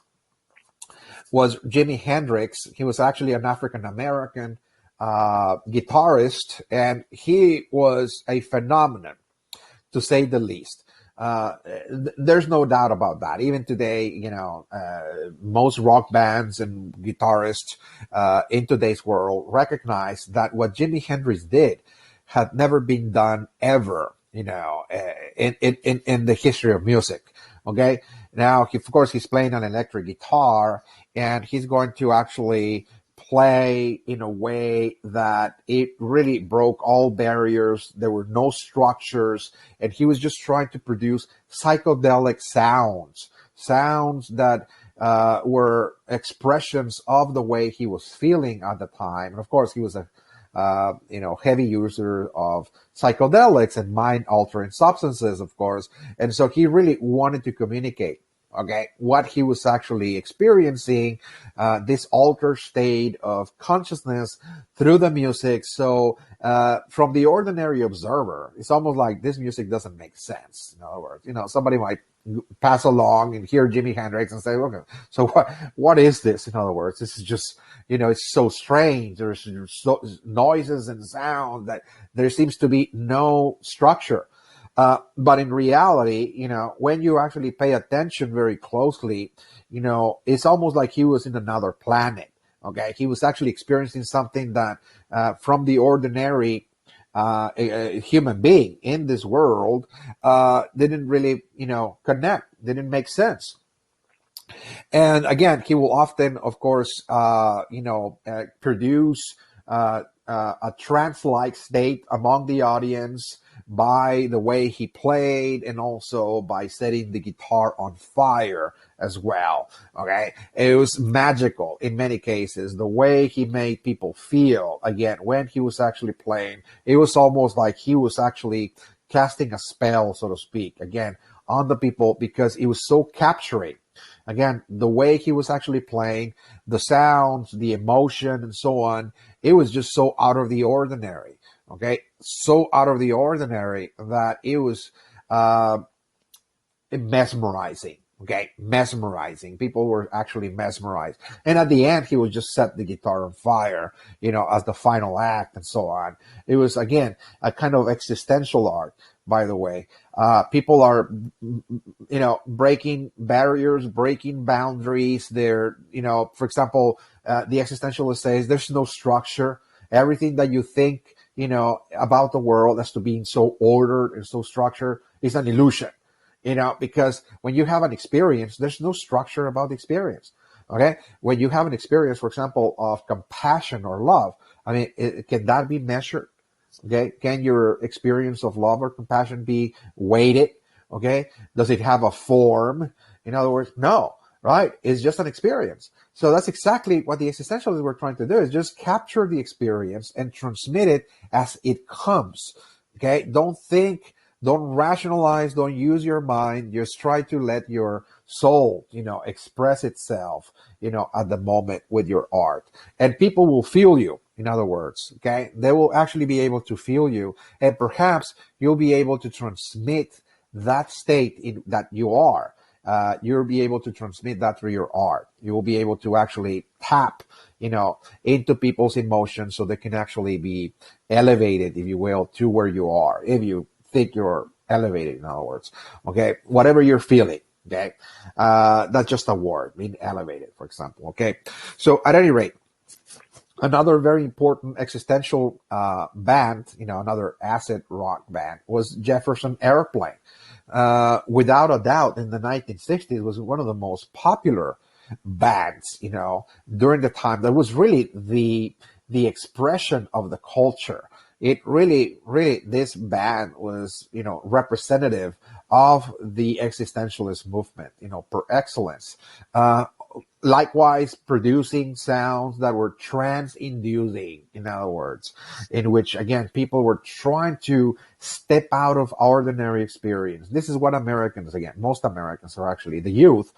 was Jimi Hendrix. He was actually an African-American guitarist, and he was a phenomenon, to say the least. There's no doubt about that. Even today, most rock bands and guitarists in today's world recognize that what Jimi Hendrix did had never been done ever, in the history of music. Okay. Now, of course, he's playing an electric guitar, and he's going to actually play in a way that it really broke all barriers. There were no structures, and he was just trying to produce psychedelic sounds that were expressions of the way he was feeling at the time. And of course, he was a heavy user of psychedelics and mind-altering substances, of course. And so he really wanted to communicate Okay, what he was actually experiencing, this altered state of consciousness through the music. So from the ordinary observer, it's almost like this music doesn't make sense. In other words, somebody might pass along and hear Jimi Hendrix and say, okay, so what is this? In other words, this is just, it's so strange. There's noises and sound that there seems to be no structure. But in reality, when you actually pay attention very closely, it's almost like he was in another planet. Okay, he was actually experiencing something that, from the ordinary a human being in this world, didn't really, connect, didn't make sense. And again, he will often, of course, produce a trance-like state among the audience by the way he played, and also by setting the guitar on fire as well. Okay, it was magical in many cases. The way he made people feel, again, when he was actually playing, it was almost like he was actually casting a spell, so to speak, again, on the people, because it was so capturing. Again, the way he was actually playing, the sounds, the emotion, and so on, it was just so out of the ordinary. Okay, so out of the ordinary that it was mesmerizing. Okay, mesmerizing. People were actually mesmerized. And at the end, he would just set the guitar on fire, as the final act and so on. It was, again, a kind of existential art, by the way. People are, breaking barriers, breaking boundaries. They're, for example, the existentialist says there's no structure. Everything that you think, about the world as to being so ordered and so structured is an illusion. Because when you have an experience, there's no structure about the experience. Okay. When you have an experience, for example, of compassion or love, I mean, can that be measured? Okay. Can your experience of love or compassion be weighted? Okay. Does it have a form? In other words, no, right? It's just an experience. So that's exactly what the existentialists were trying to do, is just capture the experience and transmit it as it comes. Okay. Don't think, don't rationalize, don't use your mind. Just try to let your soul, express itself, at the moment with your art. And people will feel you, in other words, okay? They will actually be able to feel you. And perhaps you'll be able to transmit that state that you are. You'll be able to transmit that through your art. You will be able to actually tap, into people's emotions so they can actually be elevated, if you will, to where you are. If you think you're elevated, in other words, okay, whatever you're feeling, okay, that's just a word, being elevated, for example, okay. So at any rate, another very important existential band, another acid rock band, was Jefferson Airplane. Without a doubt, in the 1960s, was one of the most popular bands, during the time. That was really the expression of the culture. It really, this band was, representative of the existentialist movement, per excellence. Likewise, producing sounds that were trans-inducing, in other words, in which, again, people were trying to step out of ordinary experience. This is what Americans, again, most Americans are actually, the youth,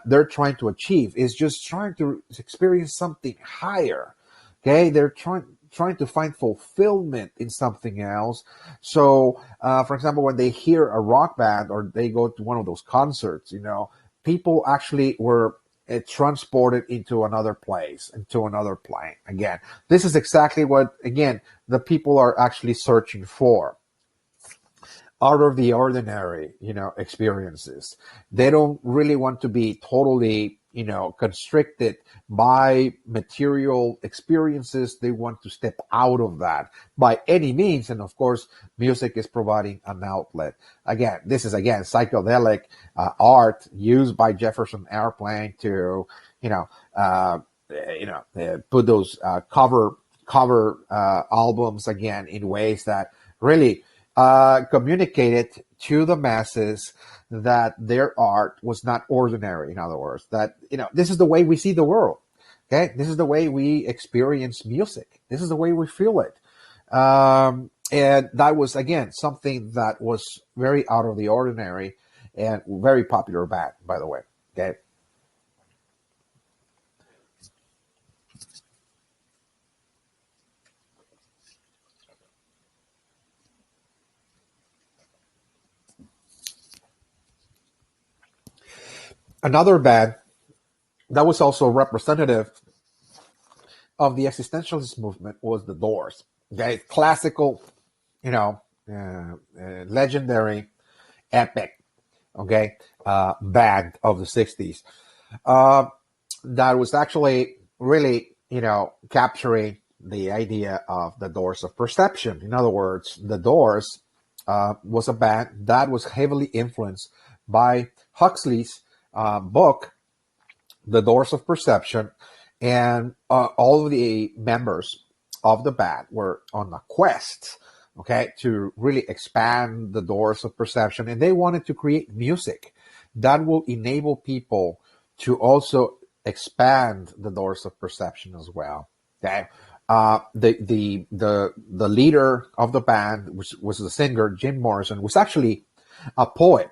they're trying to achieve, is just trying to experience something higher. Okay, they're trying to find fulfillment in something else. So, for example, when they hear a rock band or they go to one of those concerts, people actually were transported into another place, into another plane. Again, this is exactly what, again, the people are actually searching for. Out of the ordinary, experiences. They don't really want to be totally, constricted by material experiences. They want to step out of that by any means. And of course, music is providing an outlet. Again, this is, psychedelic art used by Jefferson Airplane to, put those cover albums, again, in ways that really communicated to the masses that their art was not ordinary. In other words, that, this is the way we see the world. Okay. This is the way we experience music. This is the way we feel it. And that was, again, something that was very out of the ordinary. and very popular band, by the way. Okay. Another band that was also representative of the existentialist movement was the Doors. Okay, classical, legendary, epic, okay, band of the 60s. That was actually really, capturing the idea of the Doors of perception. In other words, the Doors was a band that was heavily influenced by Huxley's book, The Doors of Perception, and all of the members of the band were on a quest, okay, to really expand the doors of perception, and they wanted to create music that will enable people to also expand the doors of perception as well. Okay, the leader of the band, which was the singer Jim Morrison, was actually a poet.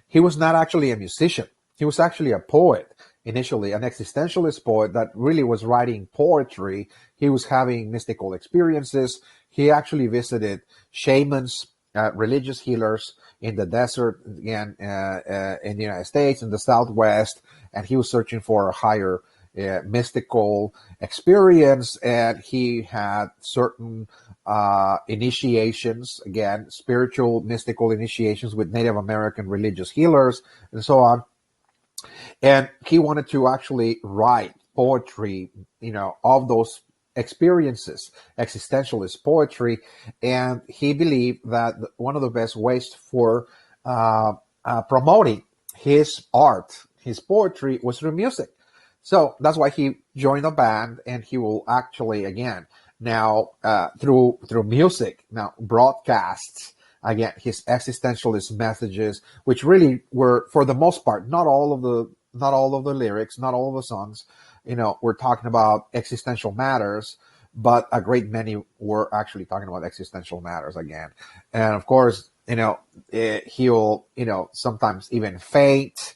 He was not actually a musician. He was actually a poet initially, an existentialist poet that really was writing poetry. He was having mystical experiences. He actually visited shamans, religious healers in the desert, again, in the United States, in the Southwest, and he was searching for a higher mystical experience, and he had certain initiations, again, spiritual, mystical initiations with Native American religious healers, and so on. And he wanted to actually write poetry, of those experiences, existentialist poetry. And he believed that one of the best ways for promoting his art, his poetry, was through music. So that's why he joined a band, and he will actually, again, now through music, now broadcasts, again, his existentialist messages, which really were, for the most part, not all of the lyrics, not all of the songs, we're talking about existential matters, but a great many were actually talking about existential matters again. And of course, he'll, sometimes even faint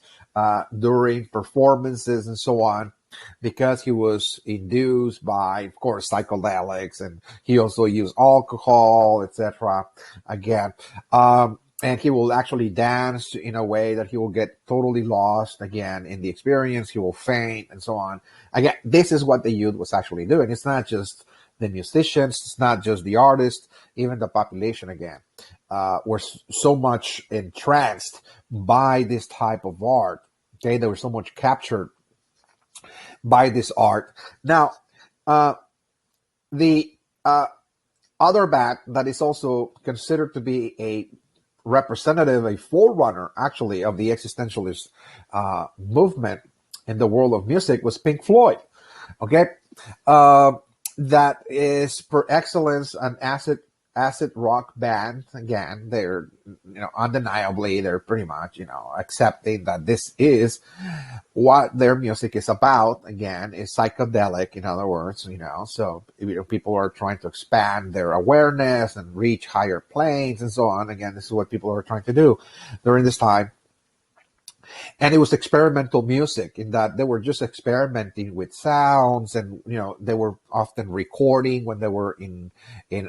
during performances and so on, because he was induced by, of course, psychedelics, and he also used alcohol, etc. Again, and he will actually dance in a way that he will get totally lost again in the experience. He will faint and so on. Again, this is what the youth was actually doing. It's not just the musicians, it's not just the artists, even the population again were so much entranced by this type of art. Okay, they were so much captured by this art. Now, the other band that is also considered to be a representative, a forerunner, actually, of the existentialist movement in the world of music was Pink Floyd. Okay, that is per excellence an acid rock band. Again, they're undeniably, they're pretty much accepting that this is what their music is about. Again, is psychedelic, in other words. So people are trying to expand their awareness and reach higher planes and so on. Again, this is what people are trying to do during this time. And it was experimental music in that they were just experimenting with sounds, and they were often recording when they were in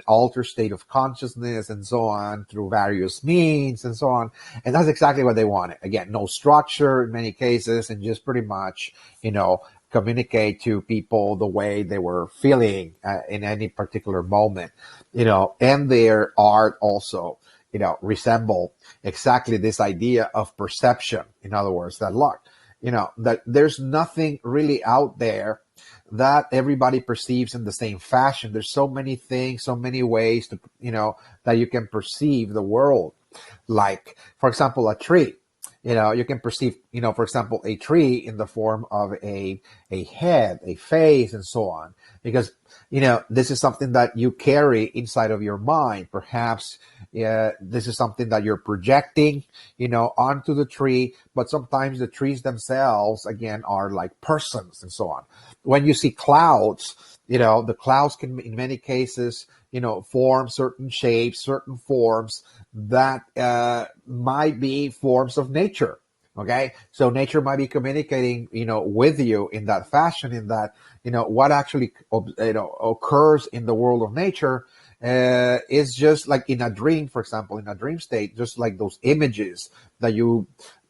altered state of consciousness and so on, through various means and so on. And that's exactly what they wanted. Again, no structure in many cases, and just pretty much communicate to people the way they were feeling in any particular moment. And their art also resemble exactly this idea of perception. In other words, that that there's nothing really out there that everybody perceives in the same fashion. There's so many things, so many ways to, that you can perceive the world. Like, for example, a tree. You can perceive, for example, a tree in the form of a head, a face, and so on. Because, this is something that you carry inside of your mind. Perhaps this is something that you're projecting, onto the tree. But sometimes the trees themselves, again, are like persons and so on. When you see clouds, the clouds can, in many cases, form certain shapes, certain forms that might be forms of nature. Okay, so nature might be communicating, with you in that fashion, in that, what actually, occurs in the world of nature is just like in a dream, for example, in a dream state, just like those images that you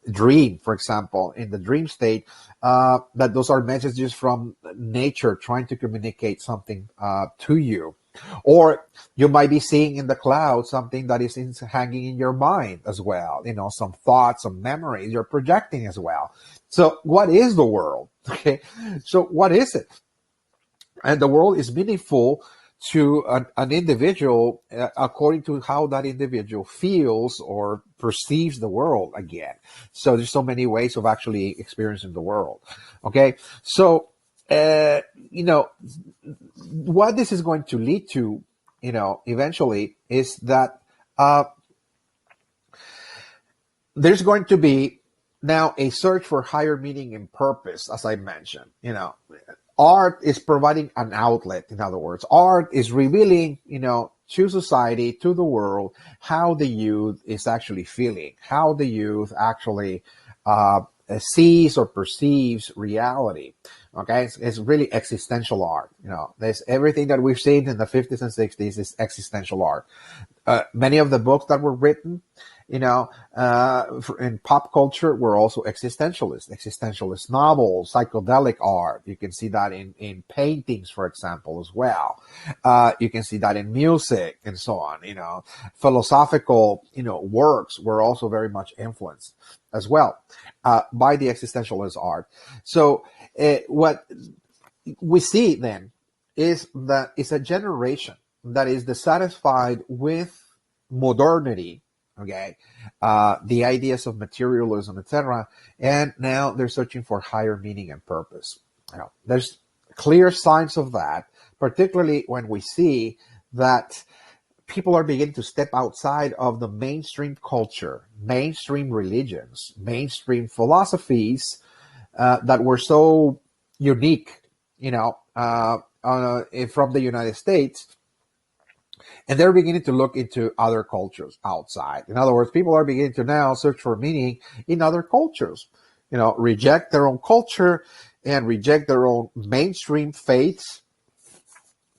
dream, for example, in the dream state, that those are messages from nature trying to communicate something to you. Or you might be seeing in the cloud something that is hanging in your mind as well, some thoughts, some memories you're projecting as well. So what is the world? Okay, so what is it? And the world is meaningful to an individual according to how that individual feels or perceives the world again. So there's so many ways of actually experiencing the world. Okay, so what this is going to lead to, eventually, is that there's going to be now a search for higher meaning and purpose, as I mentioned. Art is providing an outlet. In other words, art is revealing, to society, to the world, how the youth is actually feeling, how the youth actually sees or perceives reality. Okay, it's really existential art. There's everything that we've seen in the 50s and 60s is existential art. Many of the books that were written, in pop culture were also existentialist novels, psychedelic art. You can see that in paintings, for example, as well. You can see that in music and so on. Philosophical, works were also very much influenced as well by the existentialist art. So what we see then is that it's a generation that is dissatisfied with modernity, okay, the ideas of materialism, etc., and now they're searching for higher meaning and purpose. There's clear signs of that, particularly when we see that people are beginning to step outside of the mainstream culture, mainstream religions, mainstream philosophies that were so unique, from the United States. And they're beginning to look into other cultures outside. In other words, people are beginning to now search for meaning in other cultures, reject their own culture and reject their own mainstream faiths,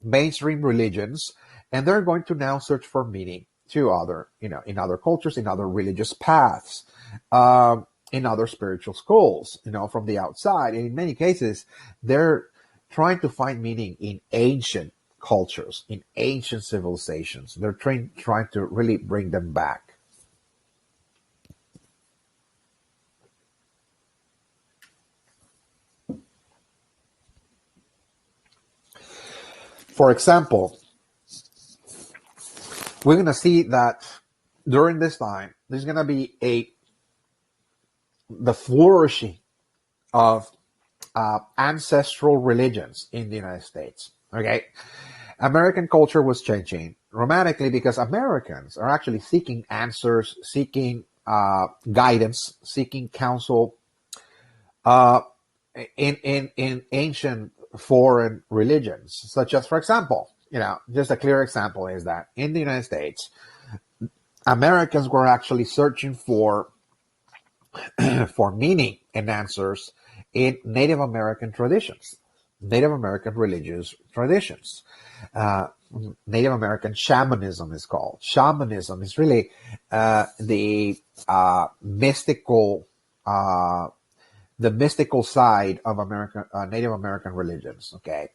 mainstream religions, and they're going to now search for meaning to other, in other cultures, in other religious paths, in other spiritual schools, from the outside. And in many cases, they're trying to find meaning in ancient cultures, in ancient civilizations. They're trying to really bring them back. For example, we're going to see that during this time, there's going to be the flourishing of ancestral religions in the United States. Okay, American culture was changing dramatically because Americans are actually seeking answers, seeking guidance, seeking counsel in ancient foreign religions, such as, for example, just a clear example is that in the United States, Americans were actually searching for meaning and answers in Native American traditions, Native American religious traditions. Native American shamanism is called. Shamanism is really the mystical side of Native American religions. Okay,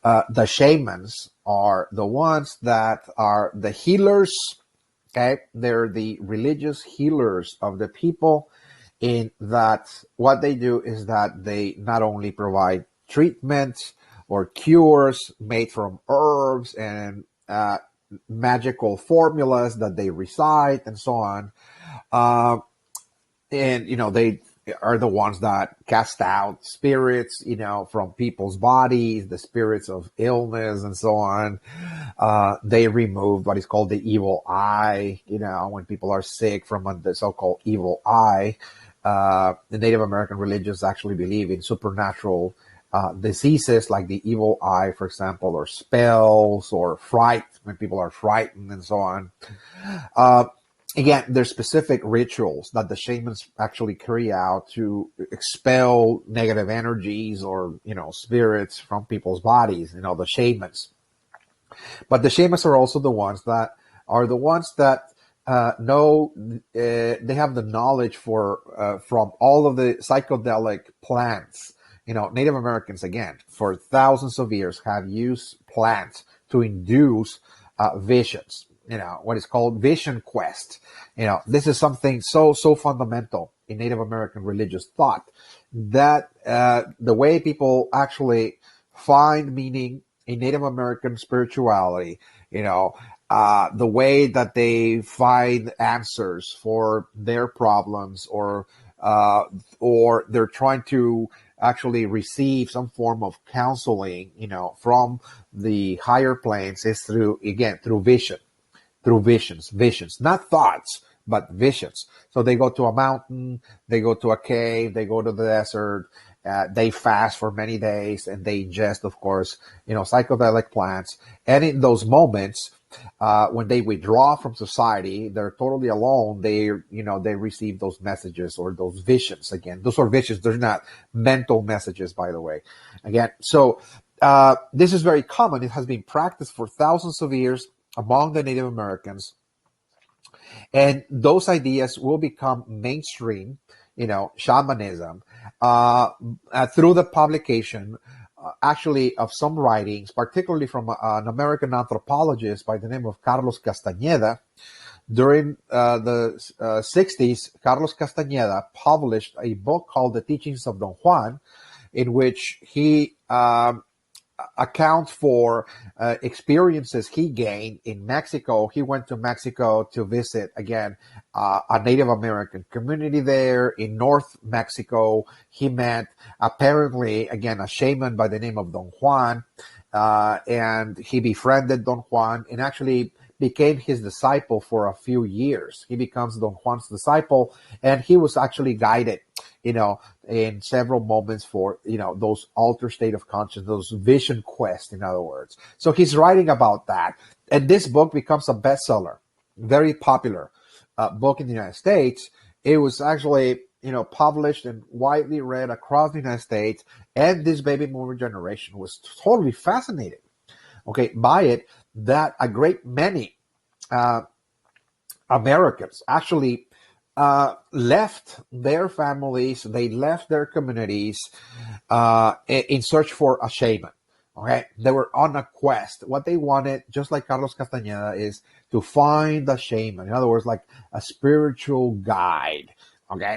the shamans are the ones that are the healers. Okay, they're the religious healers of the people. In that, what they do is that they not only provide treatments or cures made from herbs and magical formulas that they recite and so on. And, they are the ones that cast out spirits, from people's bodies, the spirits of illness and so on. They remove what is called the evil eye, when people are sick from the so-called evil eye. The Native American religions actually believe in supernatural diseases like the evil eye, for example, or spells or fright when people are frightened and so on. Uh, Again, there's specific rituals that the shamans actually carry out to expel negative energies or, spirits from people's bodies, the shamans. But the shamans are also the ones that know, they have the knowledge from all of the psychedelic plants. Native Americans, again, for thousands of years have used plants to induce visions. What is called vision quest. This is something so fundamental in Native American religious thought that the way people actually find meaning in Native American spirituality, the way that they find answers for their problems, or they're trying to actually receive some form of counseling, from the higher planes, is through visions, not thoughts, but visions. So they go to a mountain, they go to a cave, they go to the desert, they fast for many days, and they ingest, of course, psychedelic plants. And in those moments, when they withdraw from society, they're totally alone. They receive those messages or those visions. Again, those are visions. They're not mental messages, by the way. Again, so this is very common. It has been practiced for thousands of years among the Native Americans, and those ideas will become mainstream, shamanism, through the publication, actually, of some writings, particularly from an American anthropologist by the name of Carlos Castañeda. During the 60s, Carlos Castañeda published a book called The Teachings of Don Juan, in which he account for experiences he gained in Mexico. He went to Mexico to visit, again, a Native American community there in North Mexico. He met, apparently, again, a shaman by the name of Don Juan, and he befriended Don Juan and actually became his disciple for a few years. He becomes Don Juan's disciple, and he was actually guided, in several moments for, those altered state of consciousness, those vision quests, in other words. So he's writing about that. And this book becomes a bestseller, very popular book in the United States. It was actually, published and widely read across the United States. And this baby boomer generation was totally fascinated, by it, that a great many Americans actually left their families, they left their communities in search for a shaman. They were on a quest. What they wanted, just like Carlos Castañeda, is to find a shaman. In other words, like a spiritual guide.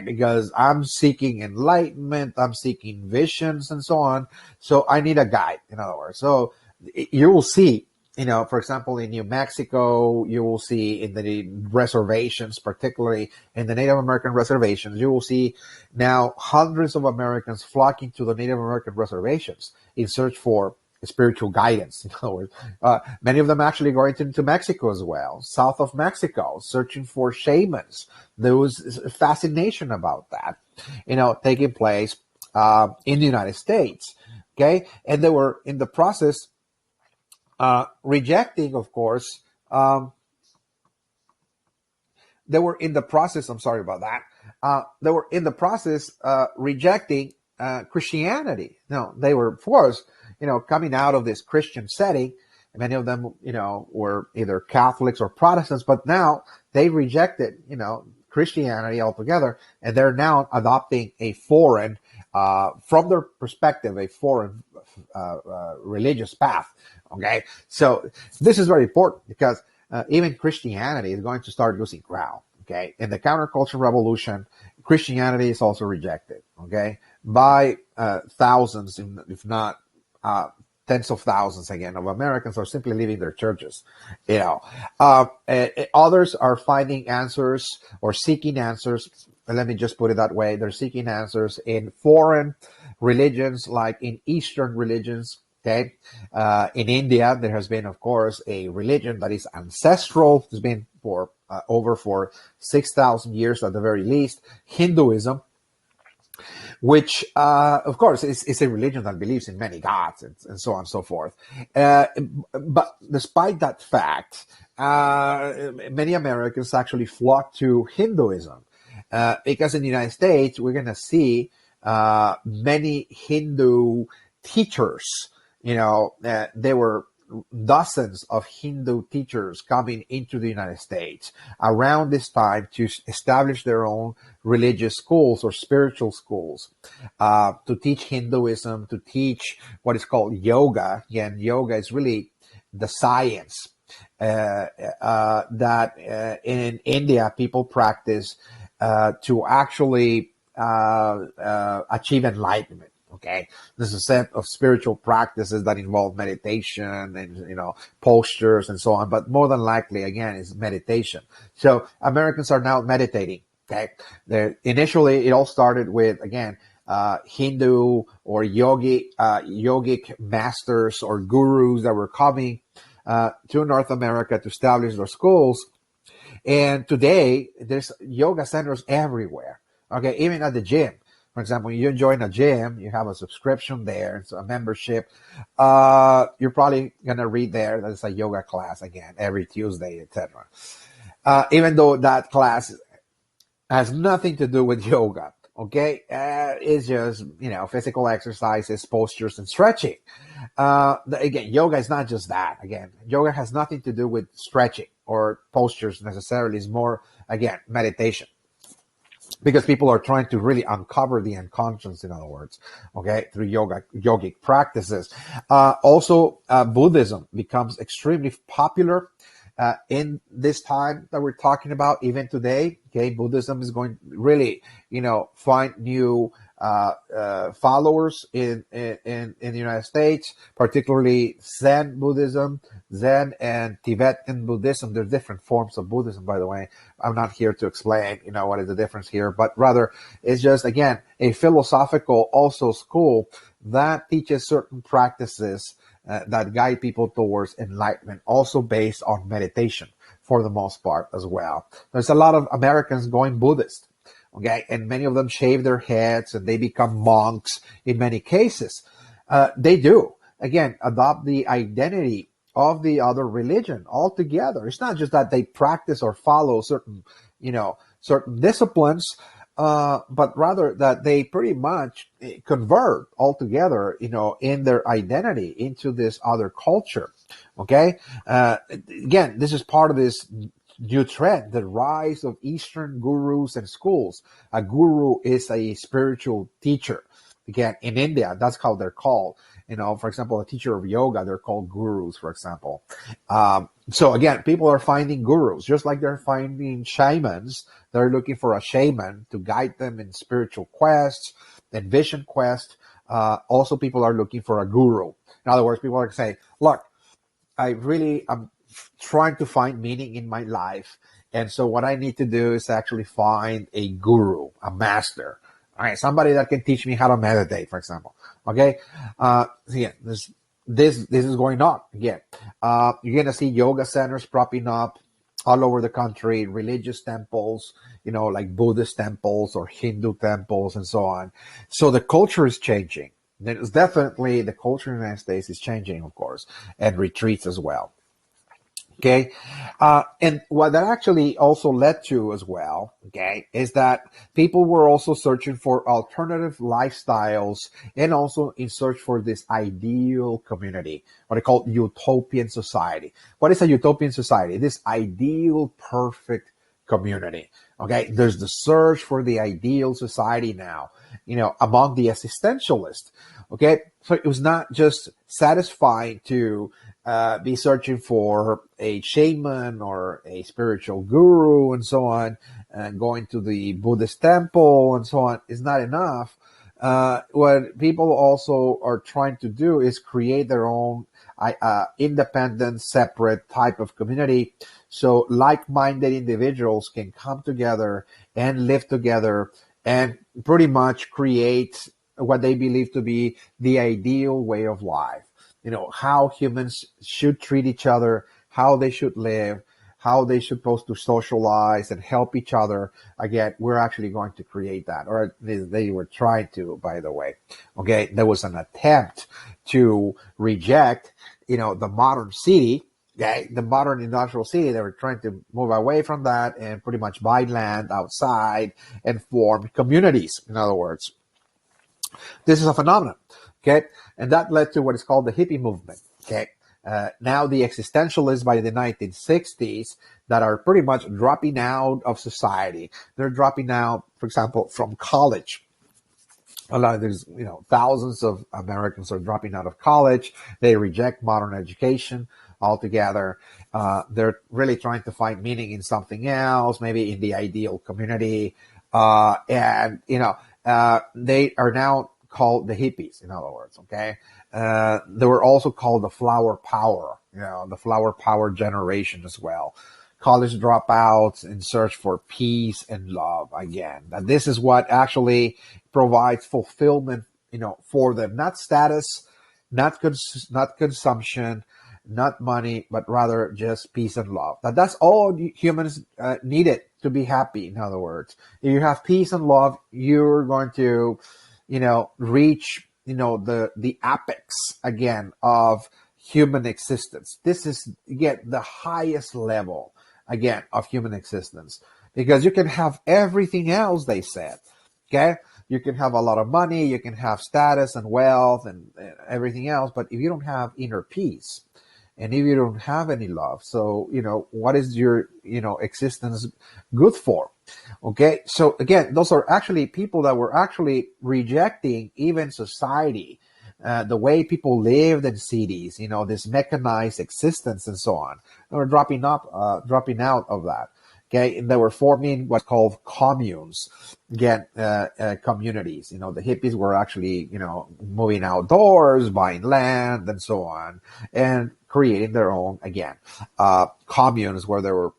Because I'm seeking enlightenment, I'm seeking visions and so on. So I need a guide, in other words. So you will see, for example, in New Mexico, you will see in the reservations, particularly in the Native American reservations, you will see now hundreds of Americans flocking to the Native American reservations in search for spiritual guidance. In other words, many of them actually going into Mexico as well, south of Mexico, searching for shamans. There was fascination about that, taking place in the United States. And they were in the process rejecting, of course, they were in the process, I'm sorry about that, they were in the process rejecting Christianity. No, they were, of course, coming out of this Christian setting. Many of them, were either Catholics or Protestants, but now they rejected, Christianity altogether, and they're now adopting a foreign, from their perspective, a foreign religious path. So this is very important because even Christianity is going to start losing ground. In the counterculture revolution, Christianity is also rejected. By thousands, if not tens of thousands, again, of Americans are simply leaving their churches. Others are finding answers or seeking answers. Let me just put it that way. They're seeking answers in foreign religions, like in Eastern religions. In India, there has been, of course, a religion that is ancestral. It's been for 6,000 years at the very least. Hinduism. which, of course, is a religion that believes in many gods and so on and so forth. But despite that fact, many Americans actually flock to Hinduism because in the United States, we're going to see many Hindu teachers. There were dozens of Hindu teachers coming into the United States around this time to establish their own religious schools or spiritual schools, to teach Hinduism, to teach what is called yoga. Again, yoga is really the science that in India people practice to actually achieve enlightenment. Okay, there's a set of spiritual practices that involve meditation and postures and so on, but more than likely, again, is meditation. So Americans are now meditating. Okay, initially it all started with, again, Hindu or yogic masters or gurus that were coming to North America to establish their schools. And today there's yoga centers everywhere. Okay, even at the gym. For example, you join a gym, you have a subscription there, it's a membership. You're probably gonna read there that it's a yoga class again every Tuesday, etc. Even though that class has nothing to do with yoga. Okay, it's just physical exercises, postures, and stretching. Again, yoga is not just that. Again, yoga has nothing to do with stretching or postures necessarily. It's more, again, meditation. Because people are trying to really uncover the unconscious, in other words, okay, through yogic practices. Also, Buddhism becomes extremely popular in this time that we're talking about, even today. Okay, Buddhism is going to really, find new followers in the United States, particularly Zen Buddhism, Zen and Tibetan Buddhism. There's different forms of Buddhism, by the way. I'm not here to explain, what is the difference here, but rather it's just, again, a philosophical also school that teaches certain practices that guide people towards enlightenment, also based on meditation for the most part as well. There's a lot of Americans going Buddhist. Okay, and many of them shave their heads and they become monks in many cases. They do, again, adopt the identity of the other religion altogether. It's not just that they practice or follow certain disciplines, but rather that they pretty much convert altogether, in their identity into this other culture. Okay, again, this is part of this new trend, the rise of Eastern gurus and schools. A guru is a spiritual teacher. Again, in India, that's how they're called. For example, a teacher of yoga, they're called gurus, for example. So again, people are finding gurus, just like they're finding shamans. They're looking for a shaman to guide them in spiritual quests and vision quest. Also, people are looking for a guru. In other words, people are saying, look, I'm trying to find meaning in my life. And so what I need to do is actually find a guru, a master. All right, somebody that can teach me how to meditate, for example. Okay. So yeah, this is going on again. You're going to see yoga centers propping up all over the country, religious temples, like Buddhist temples or Hindu temples and so on. So the culture is changing. There's definitely the culture in the United States is changing, of course, and retreats as well. Okay. And what that actually also led to as well, okay, is that people were also searching for alternative lifestyles and also in search for this ideal community, what I call utopian society. What is a utopian society? This ideal, perfect community. Okay. There's the search for the ideal society now, among the existentialists. Okay. So it was not just satisfying to be searching for a shaman or a spiritual guru and so on, and going to the Buddhist temple and so on is not enough. What people also are trying to do is create their own independent, separate type of community. So like-minded individuals can come together and live together and pretty much create what they believe to be the ideal way of life. How humans should treat each other, how they should live, how they're supposed to socialize and help each other. Again, we're actually going to create that, or they were trying to, by the way. Okay, there was an attempt to reject, the modern city. Okay, the modern industrial city. They were trying to move away from that and pretty much buy land outside and form communities. In other words, this is a phenomenon. Okay, and that led to what is called the hippie movement. Okay, now the existentialists by the 1960s that are pretty much dropping out of society. They're dropping out, for example, from college. A lot of there's, thousands of Americans are dropping out of college. They reject modern education altogether. They're really trying to find meaning in something else, maybe in the ideal community. And they are now called the hippies, in other words, okay? They were also called the flower power, the flower power generation as well. College dropouts in search for peace and love again. That this is what actually provides fulfillment, for them. Not status, not consumption, not money, but rather just peace and love. That's all humans needed to be happy. In other words, if you have peace and love, you're going to, reach, the apex again of human existence. This is, again, the highest level again of human existence, because you can have everything else, they said. Okay, you can have a lot of money, you can have status and wealth and everything else, but if you don't have inner peace and if you don't have any love, so what is your existence good for? Okay, so again, those are actually people that were actually rejecting even society, the way people lived in cities, this mechanized existence and so on. They were dropping out of that. Okay, and they were forming what's called communes, again, communities. The hippies were actually, moving outdoors, buying land, and so on, and creating their own, again, communes where they were,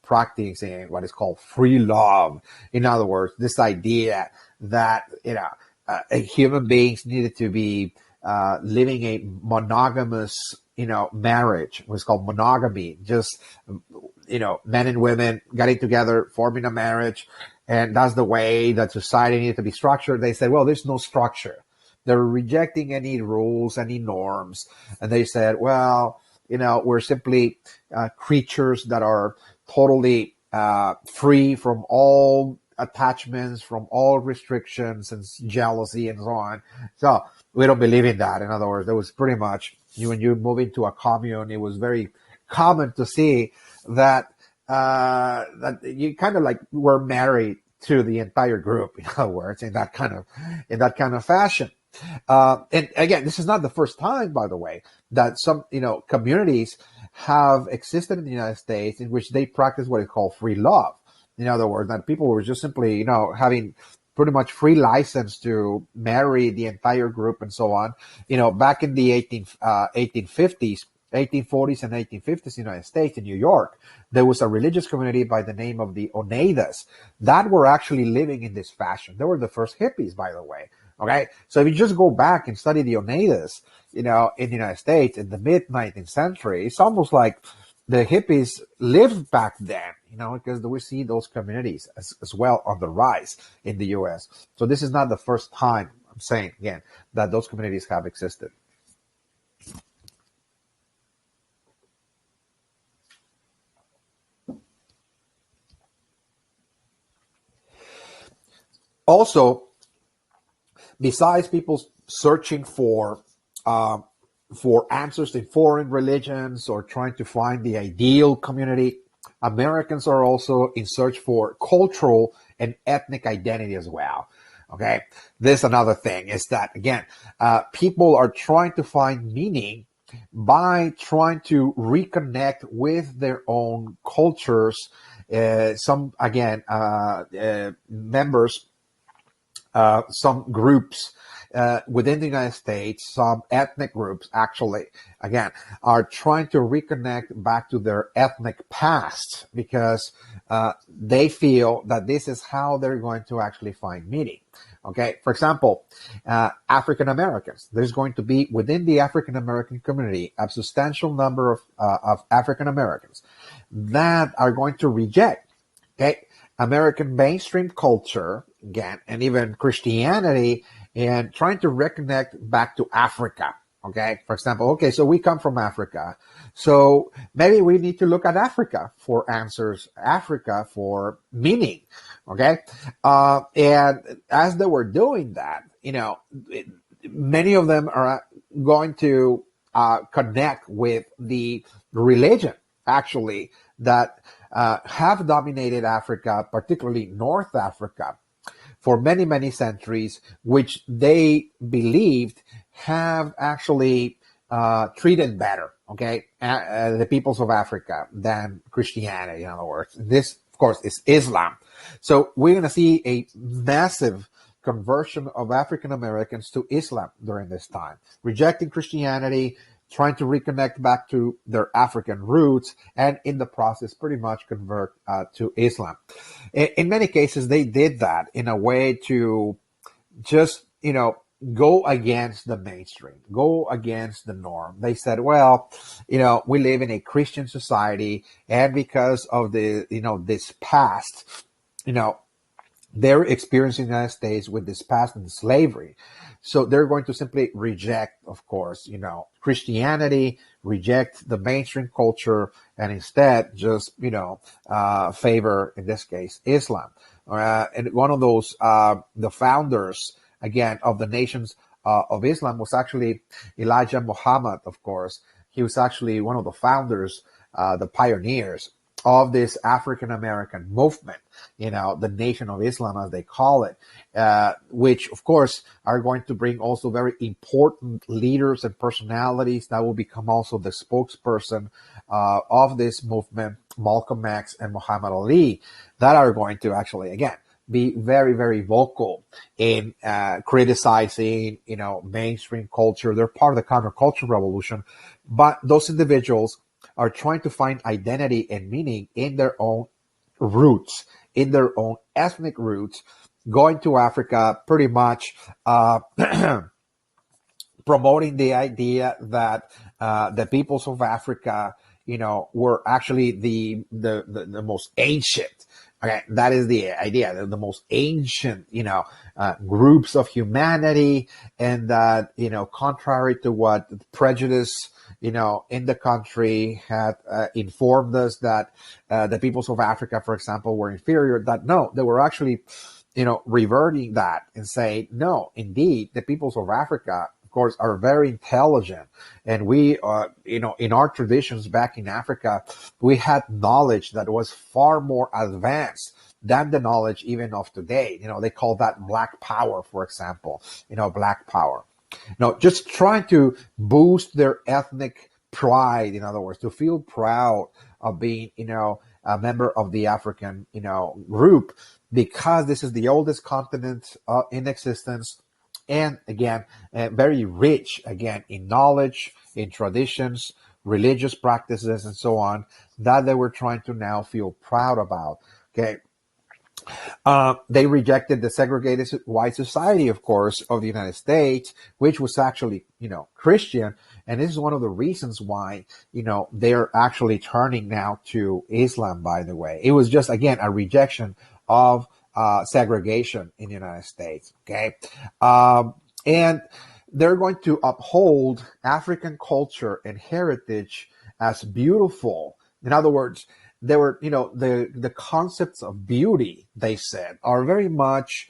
practicing what is called free love. In other words, this idea that, human beings needed to be living a monogamous, marriage, what's called monogamy, just, men and women getting together, forming a marriage, and that's the way that society needed to be structured. They said, well, there's no structure. They're rejecting any rules, any norms, and they said, well, we're simply creatures that are totally free from all attachments, from all restrictions and jealousy and so on. So we don't believe in that. In other words, there was pretty much, when you move into a commune, it was very common to see that that you kind of like were married to the entire group, in other words, in that kind of fashion. And again, this is not the first time, by the way, that some communities have existed in the United States in which they practice what is called free love. In other words, that people were just simply having pretty much free license to marry the entire group and so on. Back in the 1850s, 1840s and 1850s in the United States, in New York, there was a religious community by the name of the Oneidas that were actually living in this fashion. They were the first hippies, by the way. Okay, so if you just go back and study the Oneidas, in the United States in the mid-19th century, it's almost like the hippies lived back then, because we see those communities as well on the rise in the U.S. So this is not the first time, I'm saying again, that those communities have existed. Also, besides people searching for answers in foreign religions or trying to find the ideal community, Americans are also in search for cultural and ethnic identity as well. Okay, this is another thing, is that, again, people are trying to find meaning by trying to reconnect with their own cultures. Some, again, members, some groups within the United States, some ethnic groups actually, again, are trying to reconnect back to their ethnic past because they feel that this is how they're going to actually find meaning. Okay, for example, African Americans. There's going to be within the African American community a substantial number of African Americans that are going to reject, okay, American mainstream culture, again, and even Christianity, and trying to reconnect back to Africa. Okay, for example, okay, so we come from Africa. So maybe we need to look at Africa for answers, Africa for meaning. Okay. And as they were doing that, many of them are going to connect with the religion, actually, that have dominated Africa, particularly North Africa, for many, many centuries, which they believed have actually treated better, okay, the peoples of Africa than Christianity, in other words. This, of course, is Islam. So we're going to see a massive conversion of African Americans to Islam during this time, rejecting Christianity, trying to reconnect back to their African roots, and in the process, pretty much convert to Islam. In many cases, they did that in a way to just, go against the mainstream, go against the norm. They said, well, we live in a Christian society, and because of the, this past, they're experiencing the United States with this past and slavery. So they're going to simply reject, of course, Christianity, reject the mainstream culture, and instead just, favor, in this case, Islam. And one of those, the founders, again, of the nations of Islam was actually Elijah Muhammad, of course. He was actually one of the founders, the pioneers of this African-American movement, the Nation of Islam, as they call it, which, of course, are going to bring also very important leaders and personalities that will become also the spokesperson of this movement, Malcolm X and Muhammad Ali, that are going to actually, again, be very, very vocal in criticizing, mainstream culture. They're part of the counterculture revolution, but those individuals are trying to find identity and meaning in their own roots, in their own ethnic roots, going to Africa, pretty much promoting the idea that the peoples of Africa, were actually the most ancient. Okay, that is the idea. The most ancient, groups of humanity, and that, contrary to what prejudice, in the country had informed us that the peoples of Africa, for example, were inferior. That no, they were actually, reverting that and say, no, indeed, the peoples of Africa, of course, are very intelligent, and we, in our traditions back in Africa, we had knowledge that was far more advanced than the knowledge even of today. They call that Black Power, for example. Black Power. Just trying to boost their ethnic pride, in other words, to feel proud of being, a member of the African, group, because this is the oldest continent in existence. And again, very rich, again, in knowledge, in traditions, religious practices, and so on, that they were trying to now feel proud about. Okay. They rejected the segregated white society, of course, of the United States, which was actually, Christian. And this is one of the reasons why, they're actually turning now to Islam, by the way. It was just, again, a rejection of segregation in the United States. Okay. And they're going to uphold African culture and heritage as beautiful. In other words, they were, the concepts of beauty, they said, are very much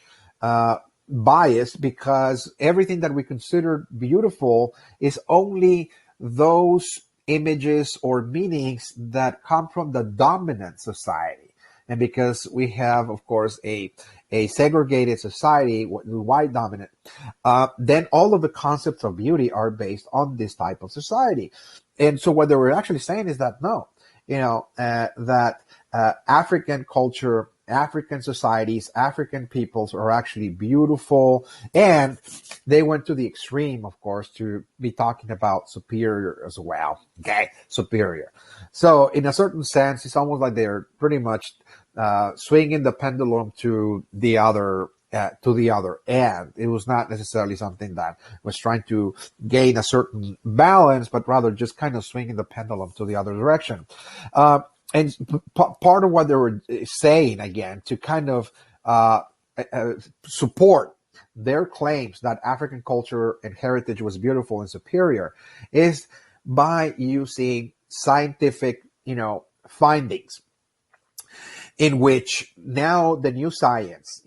biased, because everything that we consider beautiful is only those images or meanings that come from the dominant society. And because we have, of course, a segregated society, white dominant, then all of the concepts of beauty are based on this type of society. And so what they were actually saying is that no, that African culture, African societies, African peoples are actually beautiful. And they went to the extreme, of course, to be talking about superior as well. Okay, superior. So in a certain sense, it's almost like they're pretty much swinging the pendulum to the other end. It was not necessarily something that was trying to gain a certain balance, but rather just kind of swinging the pendulum to the other direction. and part of what they were saying, again, to kind of support their claims that African culture and heritage was beautiful and superior, is by using scientific, findings, in which now the new science,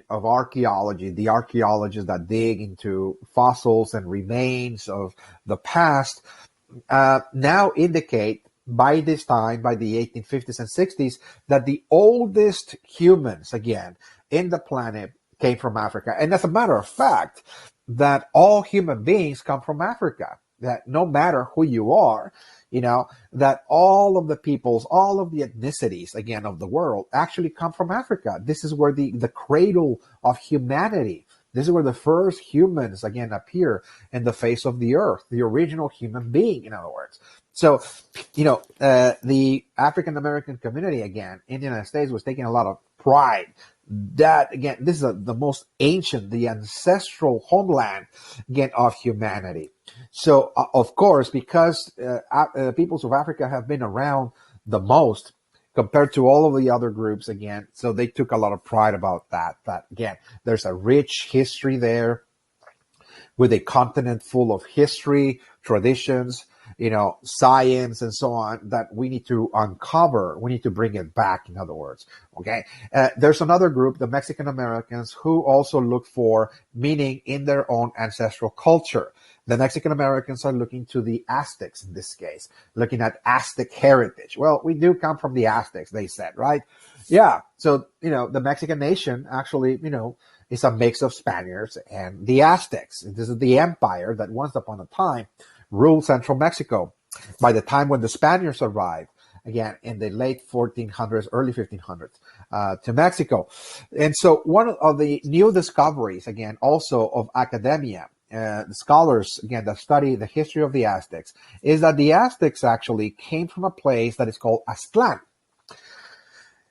of archaeology, the archaeologists that dig into fossils and remains of the past, now indicate by this time, by the 1850s and 60s, that the oldest humans, again, in the planet came from Africa. And as a matter of fact, that all human beings come from Africa, that no matter who you are, that all of the peoples, all of the ethnicities, again, of the world actually come from Africa. This is where the cradle of humanity, this is where the first humans, again, appear in the face of the earth, the original human being, in other words. So, the African American community, again, in the United States was taking a lot of pride that, again, this is the most ancient, the ancestral homeland, again, of humanity. So, of course, because peoples of Africa have been around the most compared to all of the other groups, again, so they took a lot of pride about that, again, there's a rich history there with a continent full of history, traditions, science and so on, that we need to uncover. We need to bring it back, in other words. Okay. There's another group, the Mexican Americans, who also look for meaning in their own ancestral culture. The Mexican Americans are looking to the Aztecs in this case, looking at Aztec heritage. Well, we do come from the Aztecs, they said, right? Yeah. So, the Mexican nation actually, is a mix of Spaniards and the Aztecs. This is the empire that once upon a time ruled central Mexico. By the time when the Spaniards arrived, again, in the late 1400s, early 1500s, to Mexico. And so one of the new discoveries, again, also of academia, the scholars, again, that study the history of the Aztecs, is that the Aztecs actually came from a place that is called Aztlan.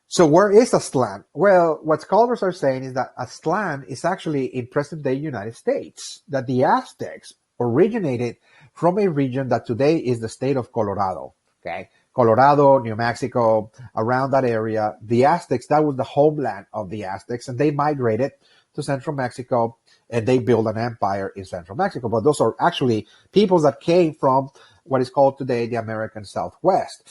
So where is Aztlan? Well, what scholars are saying is that Aztlan is actually in present-day United States, that the Aztecs originated from a region that today is the state of Colorado, okay? Colorado, New Mexico, around that area. The Aztecs, that was the homeland of the Aztecs, and they migrated to central Mexico, and they built an empire in central Mexico. But those are actually peoples that came from what is called today the American Southwest.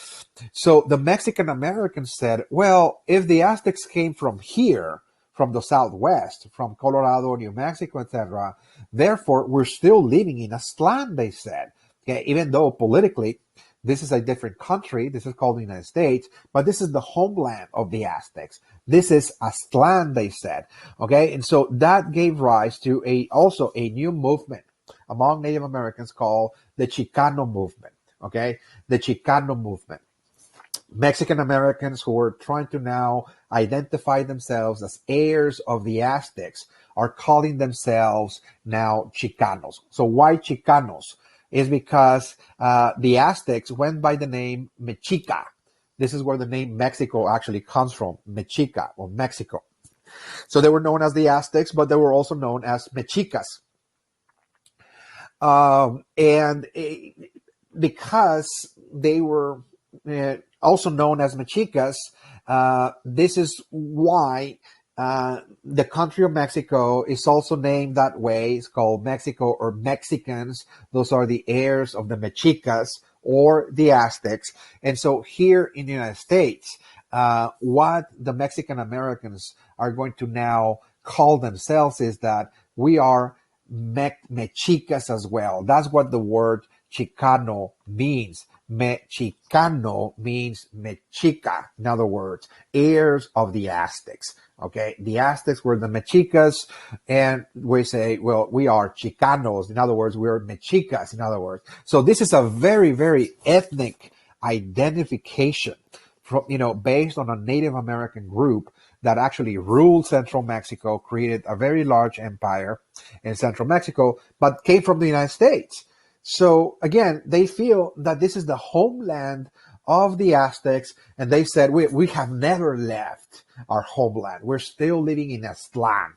So the Mexican Americans said, well, if the Aztecs came from here, from the Southwest, from Colorado, New Mexico, etc., therefore, we're still living in Aztlan, they said. Okay, even though politically, this is a different country, this is called the United States, but this is the homeland of the Aztecs. This is Aztlan, they said. Okay, and so that gave rise to also a new movement among Native Americans called the Chicano movement. Okay, the Chicano movement. Mexican Americans who were trying to now identify themselves as heirs of the Aztecs are calling themselves now Chicanos. So why Chicanos? Is because the Aztecs went by the name Mexica. This is where the name Mexico actually comes from, Mexica or Mexico. So they were known as the Aztecs, but they were also known as Mexicas. Because they were also known as Mexicas, this is why the country of Mexico is also named that way. It's called Mexico or Mexicans. Those are the heirs of the Mexicas or the Aztecs. And so here in the United States, what the Mexican Americans are going to now call themselves is that we are Mexicas as well. That's what the word Chicano means. Mexicano means Mexica. In other words, heirs of the Aztecs. Okay, the Aztecs were the Mexicas, and we say, well, we are Chicanos. In other words, we are Mexicas. In other words, so this is a very, very ethnic identification, from, based on a Native American group that actually ruled central Mexico, created a very large empire in central Mexico, but came from the United States. So again, they feel that this is the homeland of the Aztecs, and they said, we have never left our homeland. We're still living in Aztlan.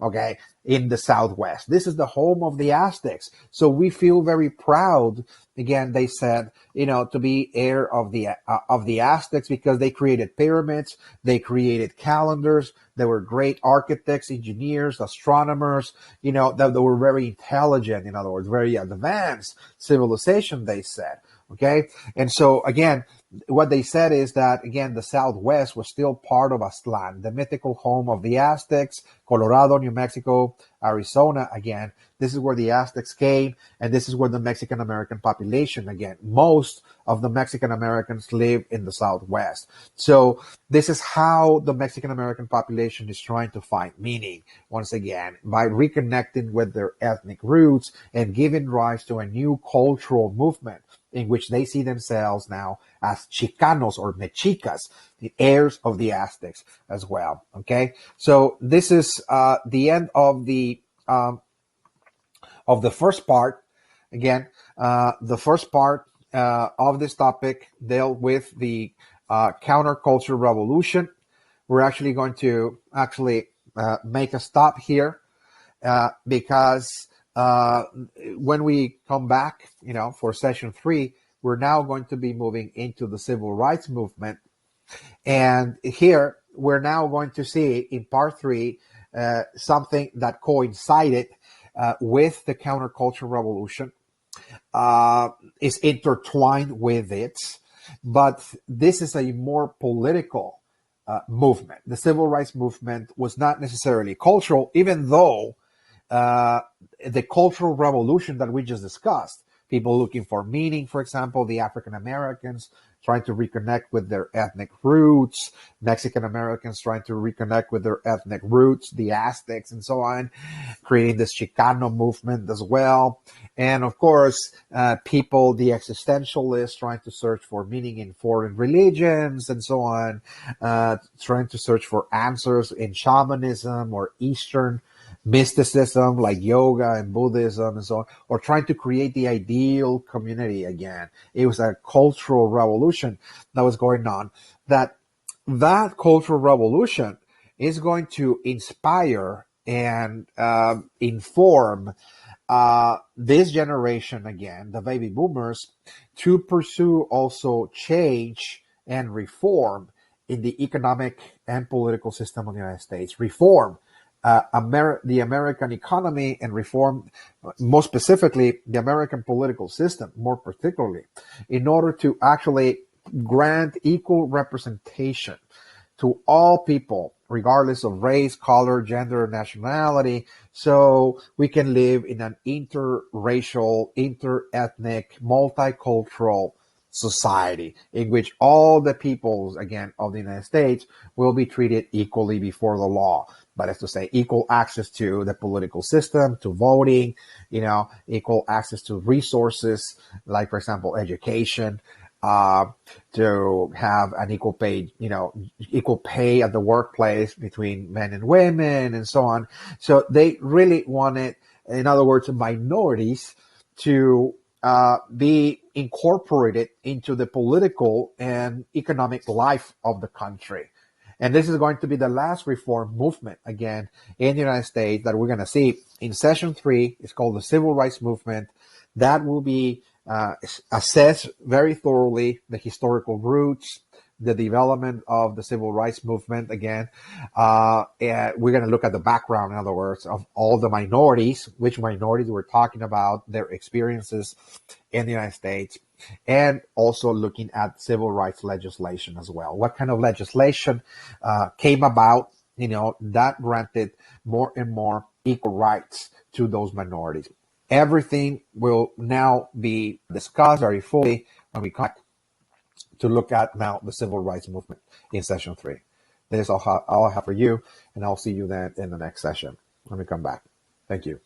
okay, in the Southwest. This is the home of the Aztecs. So we feel very proud. Again, they said, to be heir of the Aztecs because they created pyramids, they created calendars, they were great architects, engineers, astronomers, that they were very intelligent, in other words, very advanced civilization, they said. Okay. And so again, what they said is that, again, the Southwest was still part of Aztlan, the mythical home of the Aztecs, Colorado, New Mexico, Arizona. Again, this is where the Aztecs came, and this is where the Mexican American population, again, most of the Mexican Americans live in the Southwest. So this is how the Mexican American population is trying to find meaning, once again, by reconnecting with their ethnic roots and giving rise to a new cultural movement in which they see themselves now as Chicanos or Mexicas, the heirs of the Aztecs as well. Okay, so this is the end of the first part. Again, the first part of this topic dealt with the counterculture revolution. We're actually going to make a stop here because when we come back, for session 3, we're now going to be moving into the civil rights movement. And here we're now going to see in part 3 something that coincided with the counterculture revolution, is intertwined with it, but this is a more political movement. The civil rights movement was not necessarily cultural, even though the cultural revolution that we just discussed, people looking for meaning, for example, the African Americans trying to reconnect with their ethnic roots, Mexican Americans trying to reconnect with their ethnic roots, the Aztecs and so on, creating this Chicano movement as well. And of course, people, the existentialists trying to search for meaning in foreign religions and so on, trying to search for answers in shamanism or Eastern mysticism like yoga and Buddhism and so on, or trying to create the ideal community again. It was a cultural revolution that was going on. That cultural revolution is going to inspire and inform this generation again, the baby boomers, to pursue also change and reform in the economic and political system of the United States. Reform the American economy and reform, most specifically, the American political system, more particularly, in order to actually grant equal representation to all people, regardless of race, color, gender, nationality, so we can live in an interracial, interethnic, multicultural society in which all the peoples, again, of the United States will be treated equally before the law. But as to say, equal access to the political system, to voting, equal access to resources, like, for example, education, to have an equal pay at the workplace between men and women and so on. So they really wanted, in other words, minorities to be incorporated into the political and economic life of the country. And this is going to be the last reform movement, again, in the United States that we're going to see in session 3. It's called the Civil Rights Movement. That will be assess very thoroughly the historical roots, the development of the civil rights movement again. And we're going to look at the background, in other words, of all the minorities, which minorities we're talking about, their experiences in the United States, and also looking at civil rights legislation as well. What kind of legislation came about, that granted more and more equal rights to those minorities. Everything will now be discussed very fully when we come back to look at now the civil rights movement in session 3. That is all I have for you, and I'll see you then in the next session when we come back. Thank you.